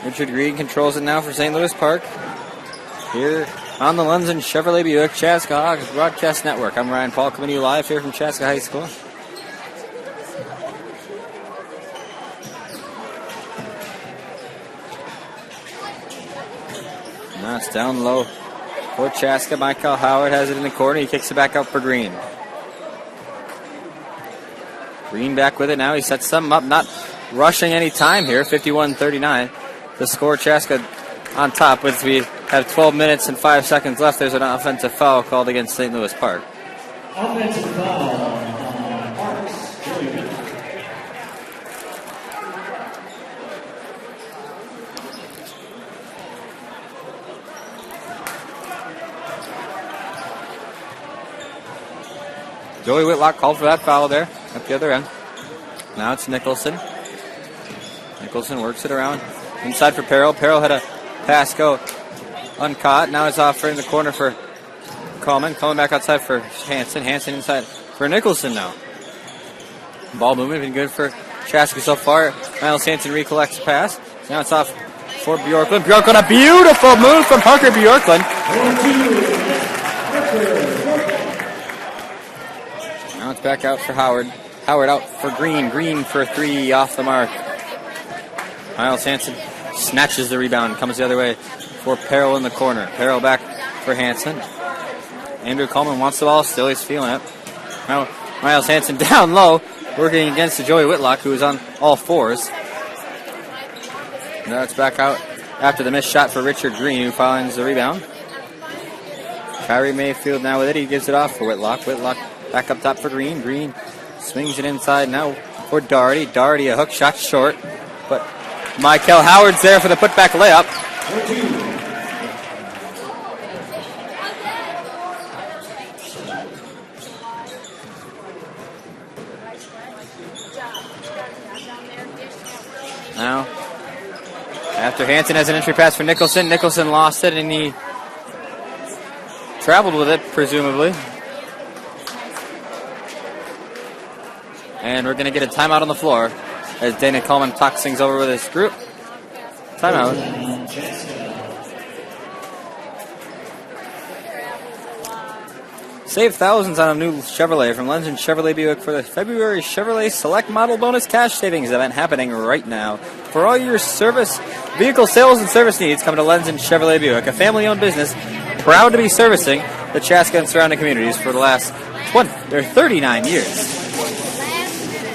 Richard Green controls it now for St. Louis Park. Here on the Lens and Chevrolet Buick Chaska Hawks Broadcast Network. I'm Ryan Paul coming to you live here from Chaska High School. Now it's down low for Chaska. Michael Howard has it in the corner. He kicks it back out for Green. Green back with it now. He sets something up, not rushing any time here. 51-39. The score, Chaska on top. As we have 12 minutes and 5 seconds left, there's an offensive foul called against St. Louis Park. Offensive foul on Parks. Joey Whitlock called for that foul there at the other end. Now it's Nicholson. Nicholson works it around inside for Peril. Peril had a pass go uncaught. Now it's off in the corner for Coleman back outside for Hanson. Hanson inside for Nicholson now. Ball movement been good for Chaska so far. Miles Hanson recollects the pass. Now it's off for Bjorklund. Bjorklund, a beautiful move from Parker Bjorklund. Now it's back out for Howard. Howard out for Green. Green for 3 off the mark. Miles Hanson snatches the rebound. Comes the other way for Peril in the corner. Peril back for Hanson. Andrew Coleman wants the ball still. He's feeling it. Now Miles Hanson down low, working against Joey Whitlock, who is on all fours. Now it's back out after the missed shot for Richard Green, who finds the rebound. Kyrie Mayfield now with it. He gives it off for Whitlock. Whitlock back up top for Green. Green swings it inside now for Doherty. Doherty, a hook shot short, but Michael Howard's there for the putback layup. Now, after Hanson has an entry pass for Nicholson, Nicholson lost it and he traveled with it, presumably. And we're going to get a timeout on the floor as Dana Coleman talks things over with his group. Timeout. Save thousands on a new Chevrolet from Lenzen Chevrolet Buick for the February Chevrolet Select Model Bonus Cash Savings event happening right now. For all your service, vehicle sales and service needs, come to Lenzen Chevrolet Buick, a family-owned business proud to be servicing the Chaska and surrounding communities for the last 39 years.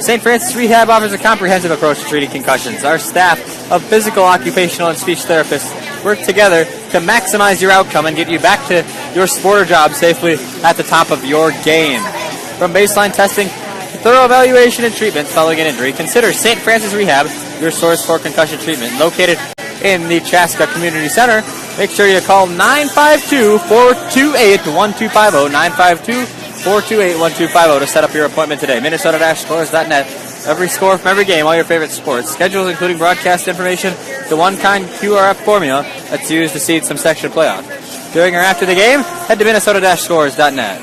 St. Francis Rehab offers a comprehensive approach to treating concussions. Our staff of physical, occupational, and speech therapists work together to maximize your outcome and get you back to your sport or job safely at the top of your game. From baseline testing to thorough evaluation and treatment following an injury, consider St. Francis Rehab your source for concussion treatment. Located in the Chaska Community Center, make sure you call 952-428-1250, 952-428-1250 to set up your appointment today. Minnesota-scores.net. Every score from every game, all your favorite sports. Schedules including broadcast information, the one-kind QRF formula that's used to seed some section playoff. During or after the game, head to Minnesota-scores.net.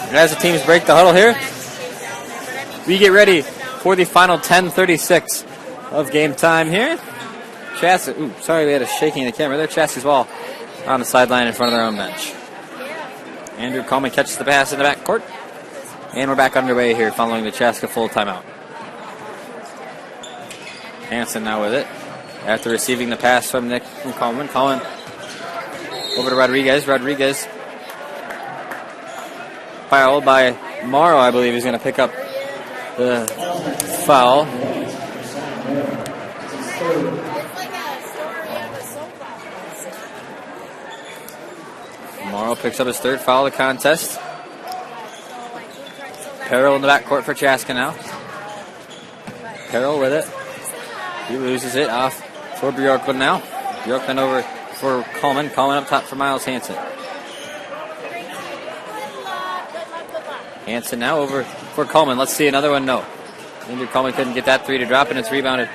And as the teams break the huddle here, we get ready for the final 10:36 of game time here. Chaska, sorry we had a shaking of the camera there. Chaska's ball on the sideline in front of their own bench. Andrew Coleman catches the pass in the back court. And we're back underway here following the Chaska full timeout. Hanson now with it. After receiving the pass from Coleman. Coleman over to Rodriguez. Rodriguez fouled by Morrow, I believe. He's going to pick up the foul. Morrow picks up his third foul of the contest. Peril in the backcourt for Chaska now. Peril with it. He loses it off for Bjorklund now. Bjorklund over for Coleman. Coleman up top for Miles Hanson. Hanson now over for Coleman. Let's see another one. No. Andrew Coleman couldn't get that three to drop, and it's rebounded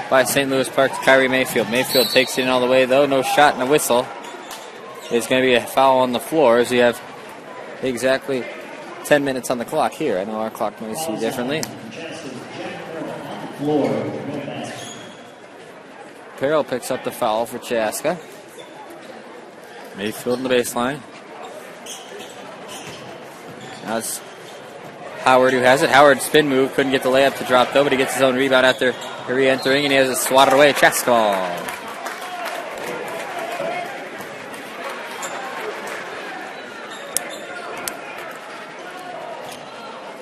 by St. Louis Park's Kyrie Mayfield. Mayfield takes it in all the way, though. No shot and a whistle. It's going to be a foul on the floor as we have exactly 10 minutes on the clock here. I know our clock may see differently. Peril picks up the foul for Chaska. Mayfield in the baseline. Now it's Howard who has it. Howard spin move. Couldn't get the layup to drop though, but he gets his own rebound after re-entering, and he has it swatted away. Chaska ball.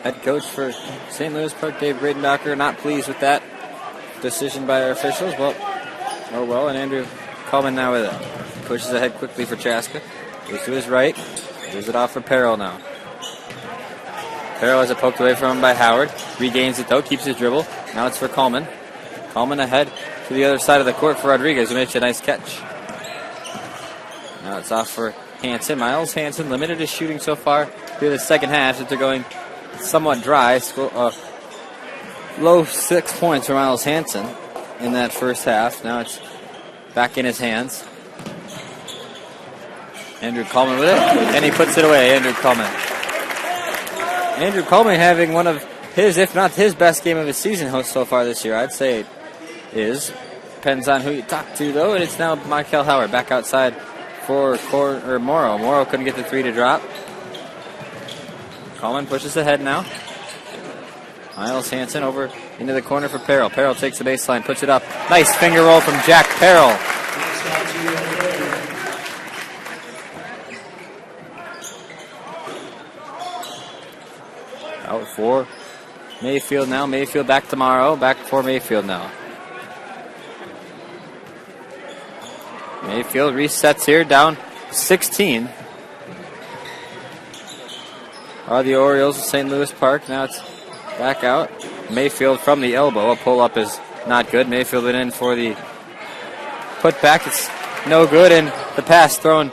Head coach for St. Louis Park, Dave Bradenbacher, not pleased with that decision by our officials. Well, and Andrew Coleman now with it. Pushes ahead quickly for Chaska. Goes to his right. Gives it off for Peril now. Peril has it poked away from him by Howard. Regains it though, keeps his dribble. Now it's for Coleman. Coleman ahead to the other side of the court for Rodriguez, who makes a nice catch. Now it's off for Hanson. Miles Hanson limited his shooting so far through the second half after going somewhat dry. Low 6 points for Miles Hanson in that first half. Now it's back in his hands. Andrew Coleman with it, and he puts it away. Andrew Coleman. Andrew Coleman having one of his, if not his best game of his season so far this year. I'd say it is. Depends on who you talk to, though, and it's now Michael Howard back outside for Morrow. Morrow couldn't get the three to drop. Coleman pushes ahead now. Miles Hansen over into the corner for Perrell. Perrell takes the baseline, puts it up. Nice finger roll from Jack Perrell. Out for Mayfield now. Mayfield back tomorrow. Back for Mayfield now. Mayfield resets here, down 16. Are the Orioles of St. Louis Park. Now it's back out. Mayfield from the elbow. A pull-up is not good. Mayfield went in for the putback. It's no good, and the pass thrown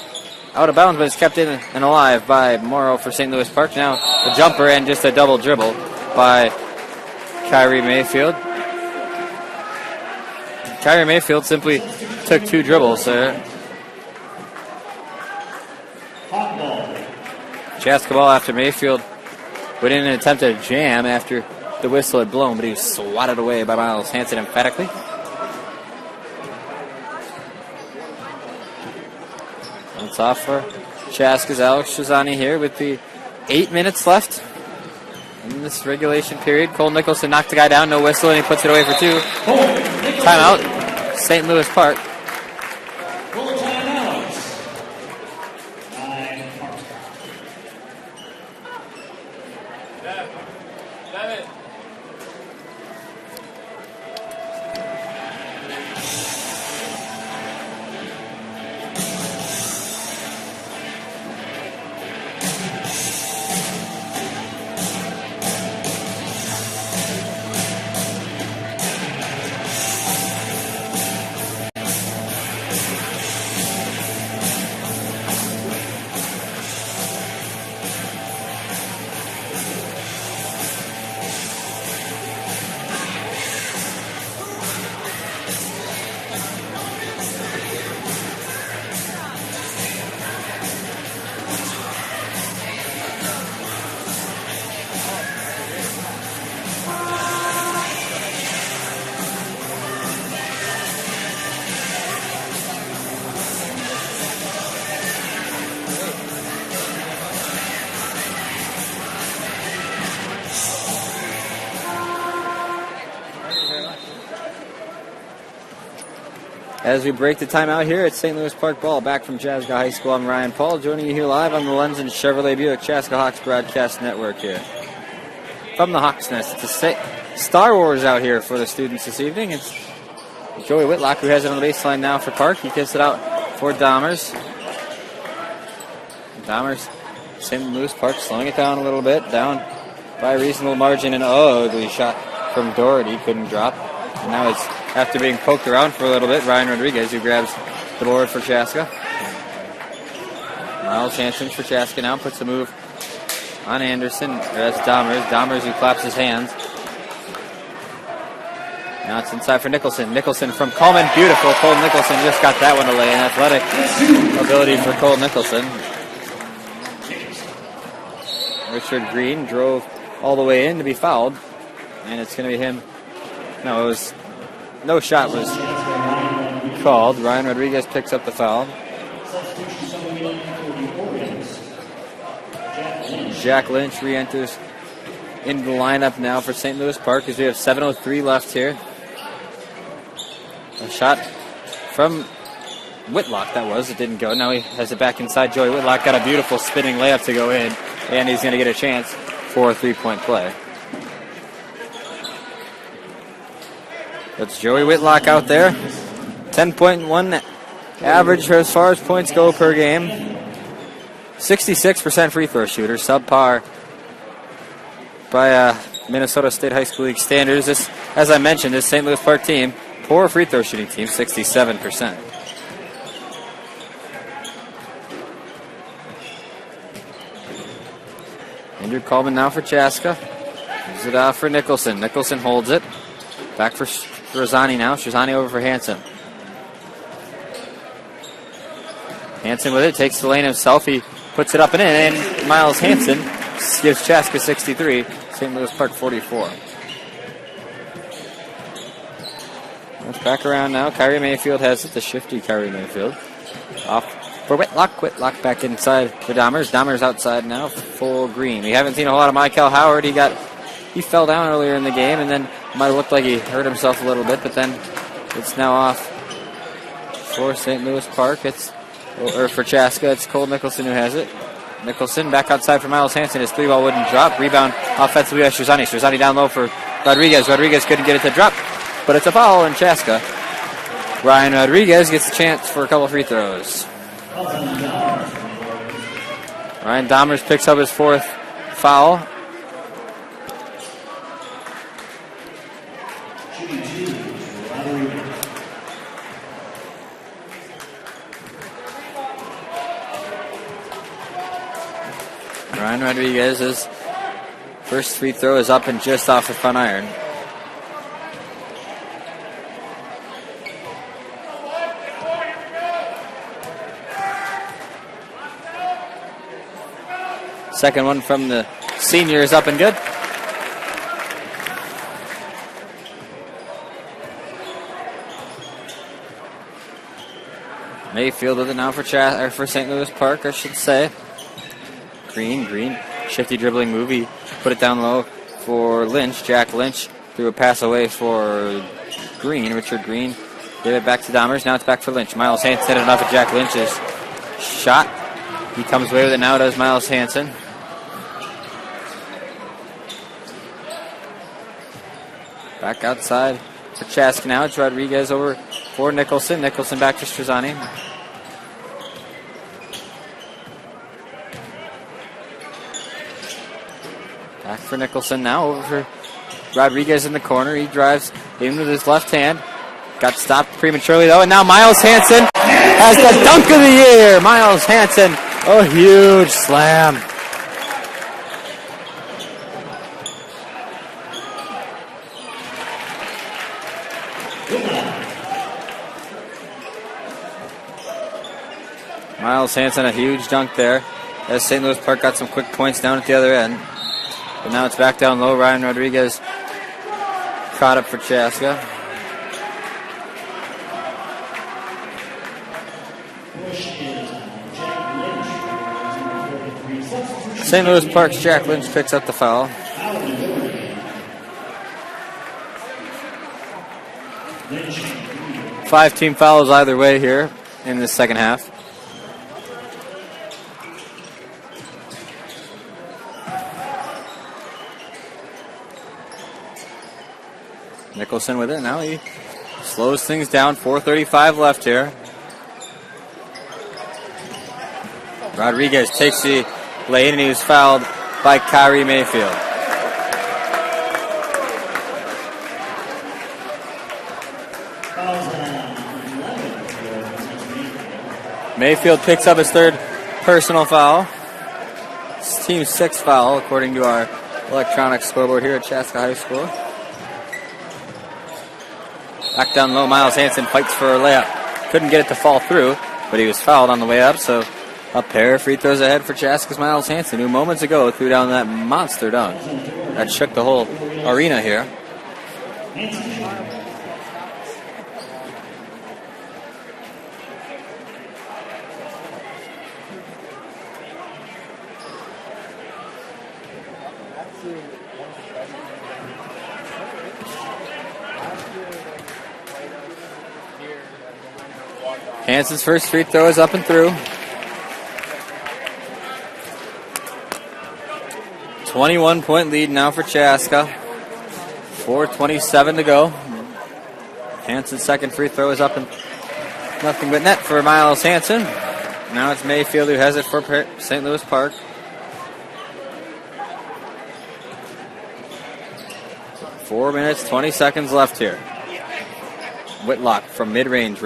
out of bounds, but it's kept in and alive by Morrow for St. Louis Park. Now a jumper and just a double dribble by Kyrie Mayfield. Kyrie Mayfield simply took two dribbles there. Chaska ball after Mayfield went in and attempted a jam after the whistle had blown, but he was swatted away by Miles Hansen emphatically. It's off for Chaska's Alex Shazani here with the 8 minutes left in this regulation period. Cole Nicholson knocked the guy down, no whistle, and he puts it away for two. Timeout, St. Louis Park. As we break the timeout here at St. Louis Park ball, back from Chaska High School, I'm Ryan Paul, joining you here live on the Lenzen Chevrolet Buick Chaska Hawks Broadcast Network here. From the Hawks Nest, it's a Star Wars out here for the students this evening. It's Joey Whitlock who has it on the baseline now for Park. He kicks it out for Dahmers. Dahmers, St. Louis Park slowing it down a little bit, down by a reasonable margin. An ugly shot from Doherty, couldn't drop. And now it's after being poked around for a little bit, Ryan Rodriguez who grabs the board for Chaska. Miles Hansen for Chaska now puts a move on Anderson. That's Dahmers. Dahmers who claps his hands. Now it's inside for Nicholson. Nicholson from Coleman. Beautiful. Cole Nicholson just got that one away. An athletic ability for Cole Nicholson. Richard Green drove all the way in to be fouled. And it's going to be him. No, it was... No shot was called. Ryan Rodriguez picks up the foul. Jack Lynch re-enters into the lineup now for St. Louis Park as we have 7:03 left here. A shot from Whitlock, that was. It didn't go. Now he has it back inside. Joey Whitlock got a beautiful spinning layup to go in, and he's going to get a chance for a three-point play. That's Joey Whitlock out there. 10.1 average as far as points go per game. 66% free throw shooter, subpar by Minnesota State High School League standards. This, as I mentioned, this St. Louis Park team, poor free throw shooting team, 67%. Andrew Coleman now for Chaska. Gives it off for Nicholson. Nicholson holds it. Back for Rosani now. Shazani over for Hansen. Hansen with it, takes the lane himself. He puts it up and in, and Miles Hansen gives Chaska 63, St. Louis Park 44. It's back around now. Kyrie Mayfield has it, the shifty Kyrie Mayfield. Off for Whitlock. Whitlock back inside for Dahmers. Dahmers outside now for Green. We haven't seen a lot of Michael Howard. He fell down earlier in the game, and then might have looked like he hurt himself a little bit, but then it's now off for St. Louis Park. Or for Chaska, it's Cole Nicholson who has it. Nicholson back outside for Miles Hansen. His 3-ball wouldn't drop. Rebound offensively by Strazani. Strazani down low for Rodriguez. Rodriguez couldn't get it to drop, but it's a foul in Chaska. Ryan Rodriguez gets a chance for a couple free throws. Ryan Dahmers picks up his 4th foul. Ryan Rodriguez's first free throw is up and just off the front iron. Second one from the senior is up and good. Mayfield with it now for St. Louis Park, I should say. Green, shifty dribbling move. He put it down low for Lynch. Jack Lynch threw a pass away for Green. Richard Green gave it back to Dahmers. Now it's back for Lynch. Miles Hansen hit enough of Jack Lynch's shot. He comes away with it now, does Miles Hansen. Back outside for Chaska now. It's Rodriguez over for Nicholson. Nicholson back to Strazani. Back for Nicholson now, over for Rodriguez in the corner. He drives in with his left hand. Got stopped prematurely though, and now Miles Hansen has the dunk of the year. Miles Hansen, a huge slam. Miles Hansen, a huge dunk there, as St. Louis Park got some quick points down at the other end. But now it's back down low. Ryan Rodriguez caught up for Chaska. St. Louis Park's Jack Lynch picks up the foul. Five team fouls either way here in the second half. Nicholson with it. Now he slows things down. 4:35 left here. Rodriguez takes the lane, and he was fouled by Kyrie Mayfield. Mayfield picks up his 3rd personal foul. It's team 6th foul, according to our electronic scoreboard here at Chaska High School. Back down low, Miles Hansen fights for a layup. Couldn't get it to fall through, but he was fouled on the way up, so a pair of free throws ahead for Chaska's Miles Hansen, who moments ago threw down that monster dunk that shook the whole arena here. Hansen's first free throw is up and through. 21-point lead now for Chaska. 4:27 to go. Hansen's second free throw is up and nothing but net for Miles Hansen. Now it's Mayfield who has it for St. Louis Park. Four minutes, 20 seconds left here. Whitlock from mid-range,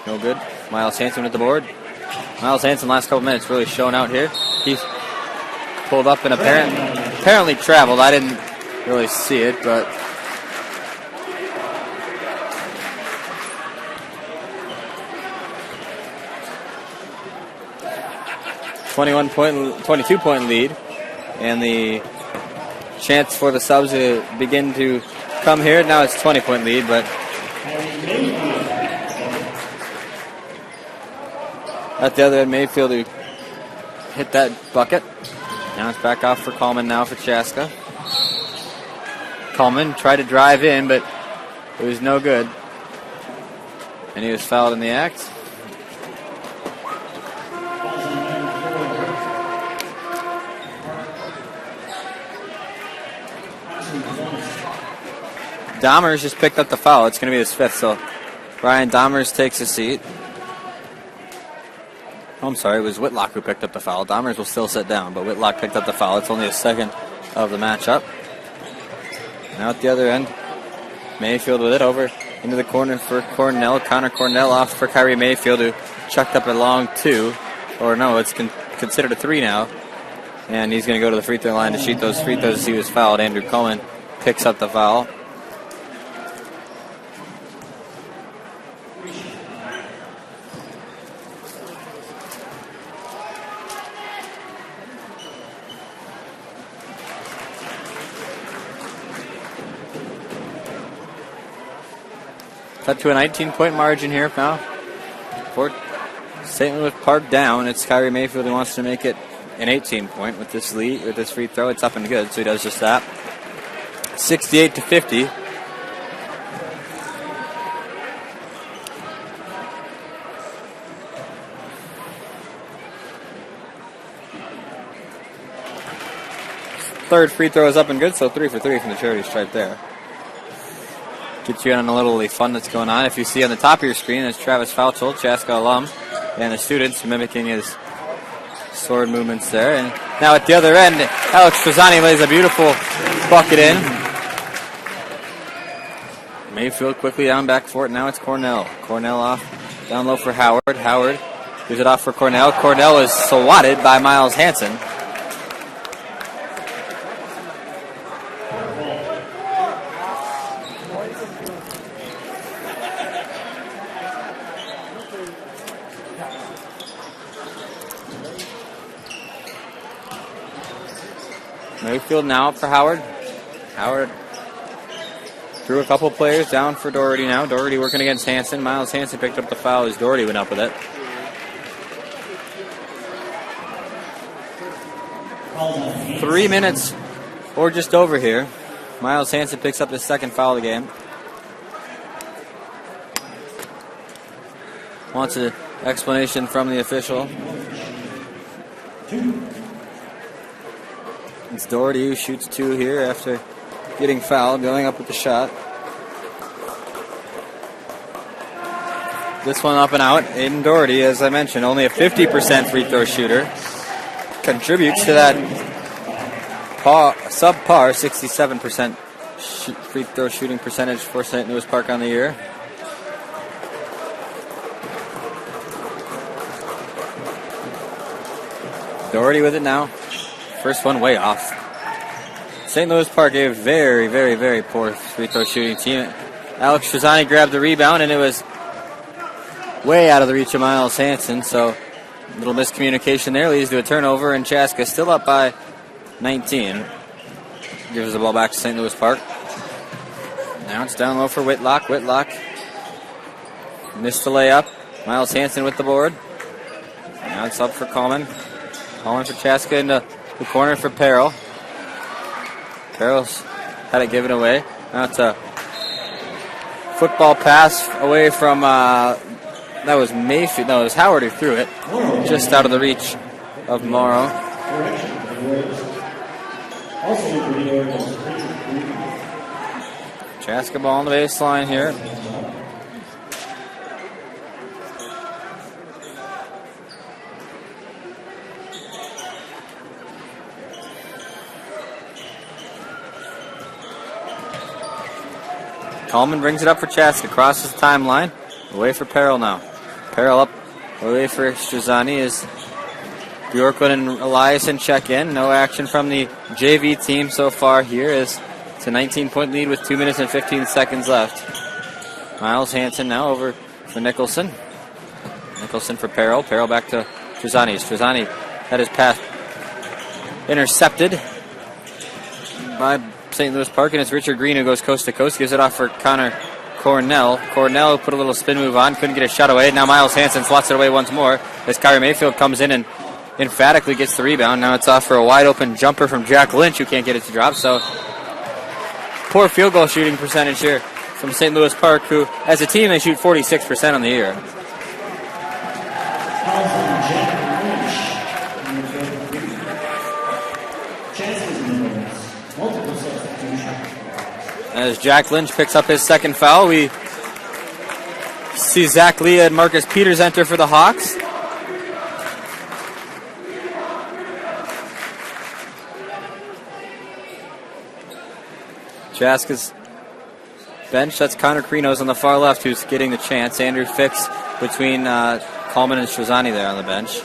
no good. Miles Hansen with the board. Miles Hansen last couple minutes really showing out here. He's pulled up and apparently traveled. I didn't really see it, but 22-point lead. And the chance for the subs to begin to come here. Now it's 20-point lead, but at the other end, Mayfield who hit that bucket. Now it's back off for Coleman now for Chaska. Coleman tried to drive in, but it was no good. And he was fouled in the act. Dahmers just picked up the foul. It's going to be his fifth, so Ryan Dahmers takes a seat. Oh, I'm sorry, it was Whitlock who picked up the foul. Dahmers will still sit down, but Whitlock picked up the foul. It's only his second of the matchup. Now at the other end, Mayfield with it over into the corner for Cornell. Connor Cornell off for Kyrie Mayfield, who chucked up a long two. Or no, it's considered a three now. And he's going to go to the free throw line to shoot those free throws as he was fouled. Andrew Coleman picks up the foul. Cut to a 19-point margin here now. For St. Louis Park down. It's Kyrie Mayfield who wants to make it an 18-point with this lead, with this free throw. It's up and good, so he does just that. 68-50. Third free throw is up and good, so 3 for 3 from the charity stripe there. Get you in on a little fun that's going on. If you see on the top of your screen, it's Travis Fauchel, Chaska alum, and the students mimicking his sword movements there. And now at the other end, Alex Trezani lays a beautiful bucket in. Mayfield quickly down back for it. Now it's Cornell. Cornell off down low for Howard. Howard gives it off for Cornell. Cornell is swatted by Miles Hansen. Mayfield now up for Howard. Howard threw a couple players down for Doherty now. Doherty working against Hansen. Miles Hansen picked up the foul as Doherty went up with it. Three minutes or just over here. Miles Hansen picks up his second foul of the game. Wants an explanation from the official. It's Doherty who shoots two here after getting fouled, going up with the shot. This one up and out. Aiden Doherty, as I mentioned, only a 50% free throw shooter. Contributes to that subpar 67% free throw shooting percentage for St. Louis Park on the year. Doherty with it now. First one way off. St. Louis Park, a very, very, very poor free throw shooting team. Alex Trezani grabbed the rebound, and it was way out of the reach of Miles Hansen. So a little miscommunication there leads to a turnover, and Chaska still up by 19. Gives the ball back to St. Louis Park. Now it's down low for Whitlock. Whitlock missed the layup. Miles Hansen with the board. Now it's up for Coleman. Coleman for Chaska into the corner for Perrell. Perrell's had it given away. Now it's a football pass away from, that was Mayfield. No, it was Howard who threw it. Just out of the reach of Morrow. Chaska ball on the baseline here. Coleman brings it up for Chaska, crosses the timeline, away for Perrell now. Perrell up, away for Struzani as Bjorklund and Eliason check in. No action from the JV team so far here as it's a 19-point lead with 2 minutes and 15 seconds left. Miles Hansen now over for Nicholson. Nicholson for Perrell. Perrell back to Struzani. Struzani That is pass intercepted by St. Louis Park, and it's Richard Green who goes coast to coast, gives it off for Connor Cornell. Cornell put a little spin move on, couldn't get a shot away. Now Miles Hansen slots it away once more as Kyrie Mayfield comes in and emphatically gets the rebound. Now it's off for a wide open jumper from Jack Lynch, who can't get it to drop. So poor field goal shooting percentage here from St. Louis Park, who as a team they shoot 46% on the year. As Jack Lynch picks up his second foul, we see Zach Leah and Marcus Peters enter for the Hawks. Chaska's bench, that's Connor Krinos on the far left who's getting the chance. Andrew Fix between Coleman and Shazani there on the bench.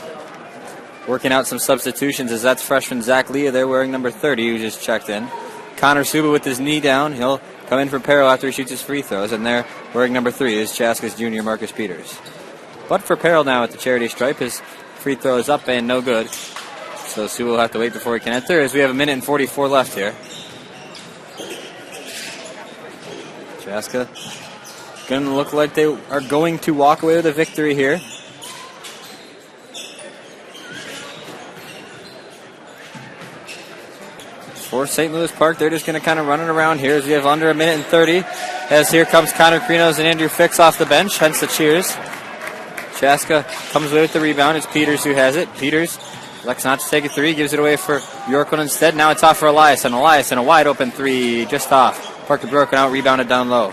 Working out some substitutions as that's freshman Zach Leah there wearing number 30 who just checked in. Connor Suba with his knee down. He'll come in for Peril after he shoots his free throws. And there, wearing number 3, is Chaska's junior Marcus Peters. But for Peril now at the charity stripe, his free throw is up and no good. So Suba will have to wait before he can enter as we have 1:44 left here. Chaska going to look like they are going to walk away with a victory here. For St. Louis Park, they're just going to kind of run it around here as we have under 1:30. As here comes Connor Krinos and Andrew Fix off the bench, hence the cheers. Chaska comes away with the rebound. It's Peters who has it. Peters elects not to take a three, gives it away for Bjorklund instead. Now it's off for Elias, and a wide open three just off. Parker broken out, rebounded down low.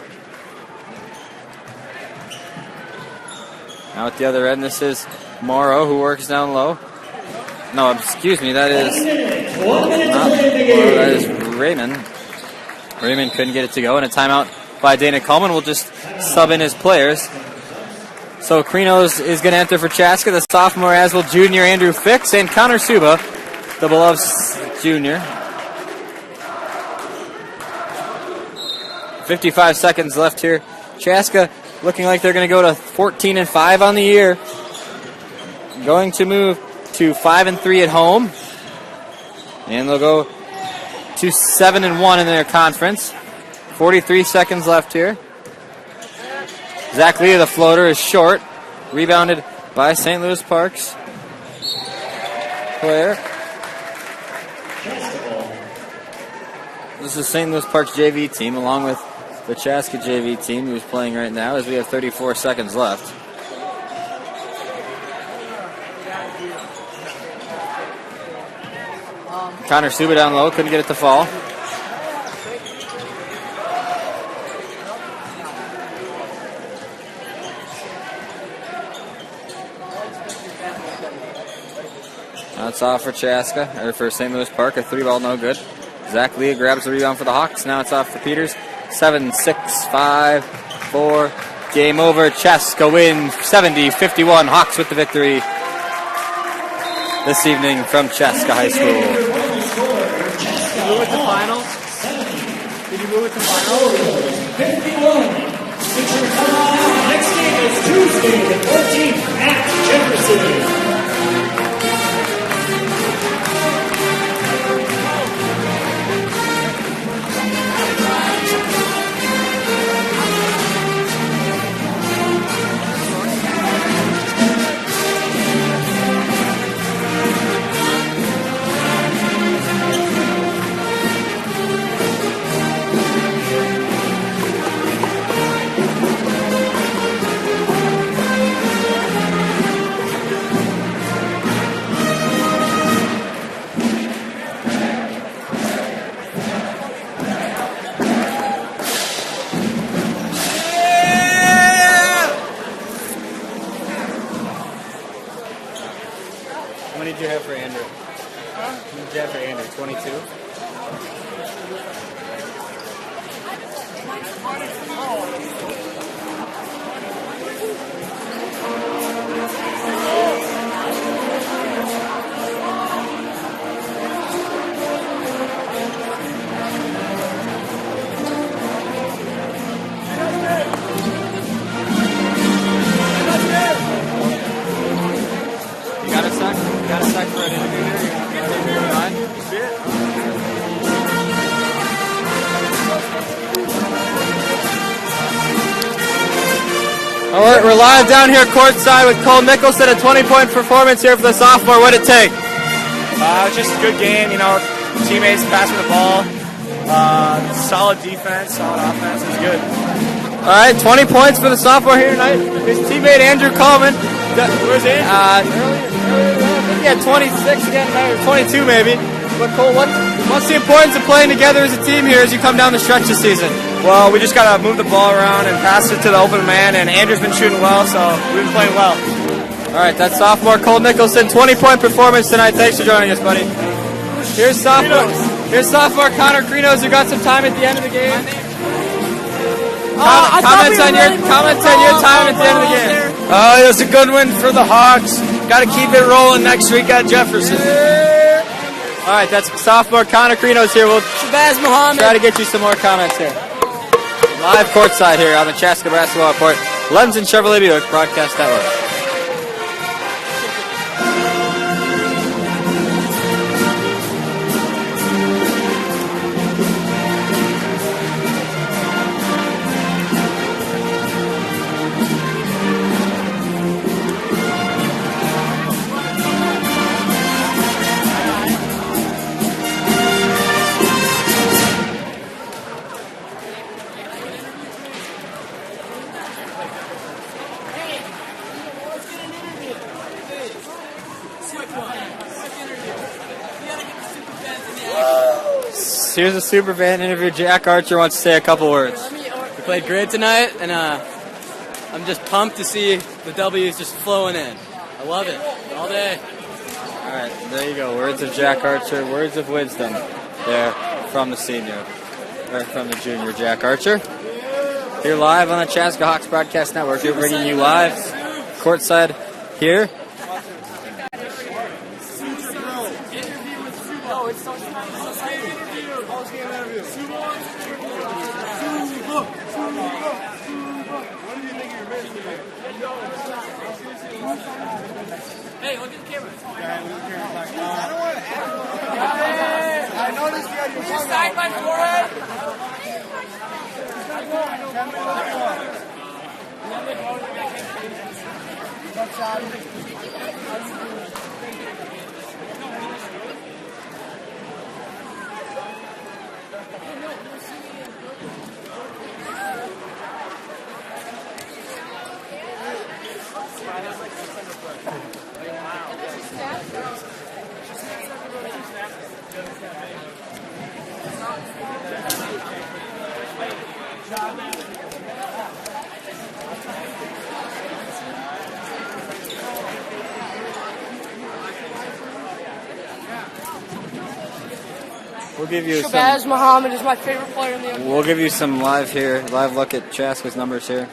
Now at the other end, this is Morrow who works down low. No, excuse me, that is that is Raymond. Raymond couldn't get it to go, and a timeout by Dana Coleman will just sub in his players. So Krinos is going to enter for Chaska, the sophomore, as will junior Andrew Fix, and Connor Suba, the beloved junior. 55 seconds left here. Chaska looking like they're going to go to 14-5 on the year. Going to move to 5-3 at home. And they'll go to 7-1 in their conference. 43 seconds left here. Zach Leah, the floater, is short. Rebounded by St. Louis Park's player. This is St. Louis Park's JV team, along with the Chaska JV team, who's playing right now, as we have 34 seconds left. Connor Suba down low, couldn't get it to fall. That's off for Chaska, or for St. Louis Park. A 3-ball, no good. Zach Leah grabs the rebound for the Hawks. Now it's off for Peters. 7, 6, 5, 4. Game over. Chaska wins 70-51. Hawks with the victory this evening from Chaska High School. Did you move it to finals? Did you move it to finals? 51. Next game is Tuesday, the 14th at Jefferson. How many did you have for Andrew? How many did you have for Andrew? 22? Got a sec for it. We're live down here courtside with Cole Nicholson, a 20-point performance here for the sophomore. What did it take? Just a good game, teammates passing the ball, solid defense, solid offense. It was good. All right, 20 points for the sophomore here tonight. His teammate Andrew Coleman. Where's Andrew? He had 26 again tonight, or 22 maybe. But Cole, what's the importance of playing together as a team here as you come down the stretch this season? Well, we just got to move the ball around and pass it to the open man, and Andrew's been shooting well, so we've been playing well. All right, that's sophomore Cole Nicholson, 20-point performance tonight. Thanks for joining us, buddy. Here's sophomore Connor Krinos, who got some time at the end of the game. Comments on your time at the end of the game. It was a good win for the Hawks. Got to keep it rolling next week at Jefferson. All right, that's sophomore Connor Krinos here. We'll try to get you some more comments here. Live courtside here on the Chaska Basketball Report, Lemson Chevrolet Buick Broadcast Network. Here's a super fan interview. Jack Archer wants to say a couple words. We played great tonight, and I'm just pumped to see the W's just flowing in. I love it all day. All right, there you go. Words of Jack Archer, words of wisdom there from the senior, or from the junior Jack Archer. Here live on the Chaska Hawks Broadcast Network. We're bringing you live courtside here. Hey, look at the camera. I noticed you had your tongue Side my forehead. We'll give you Shabazz Muhammad is my favorite player in the NBA. We'll give you some live look at Chaska's numbers here.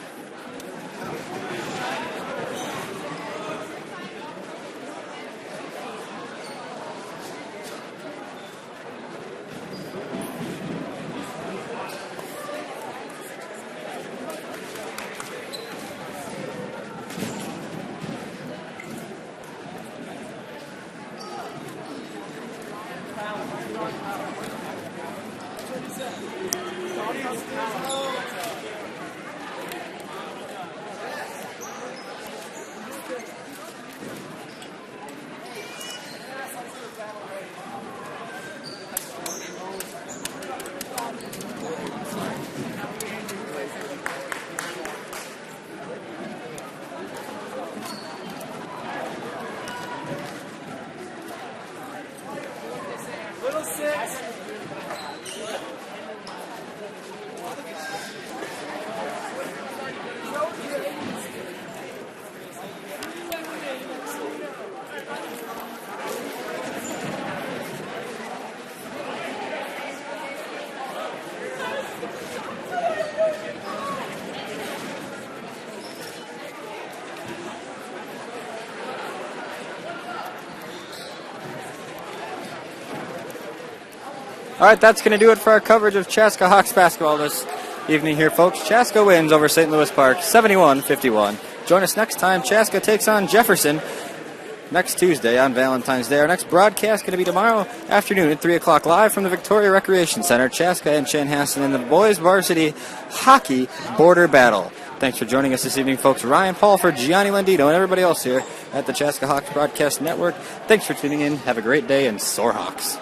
All right, that's going to do it for our coverage of Chaska Hawks basketball this evening here, folks. Chaska wins over St. Louis Park, 71-51. Join us next time. Chaska takes on Jefferson next Tuesday on Valentine's Day. Our next broadcast going to be tomorrow afternoon at 3 o'clock live from the Victoria Recreation Center. Chaska and Chanhassen in the boys varsity hockey border battle. Thanks for joining us this evening, folks. Ryan Paulford, Gianni Landino, and everybody else here at the Chaska Hawks Broadcast Network. Thanks for tuning in. Have a great day, and soar Hawks.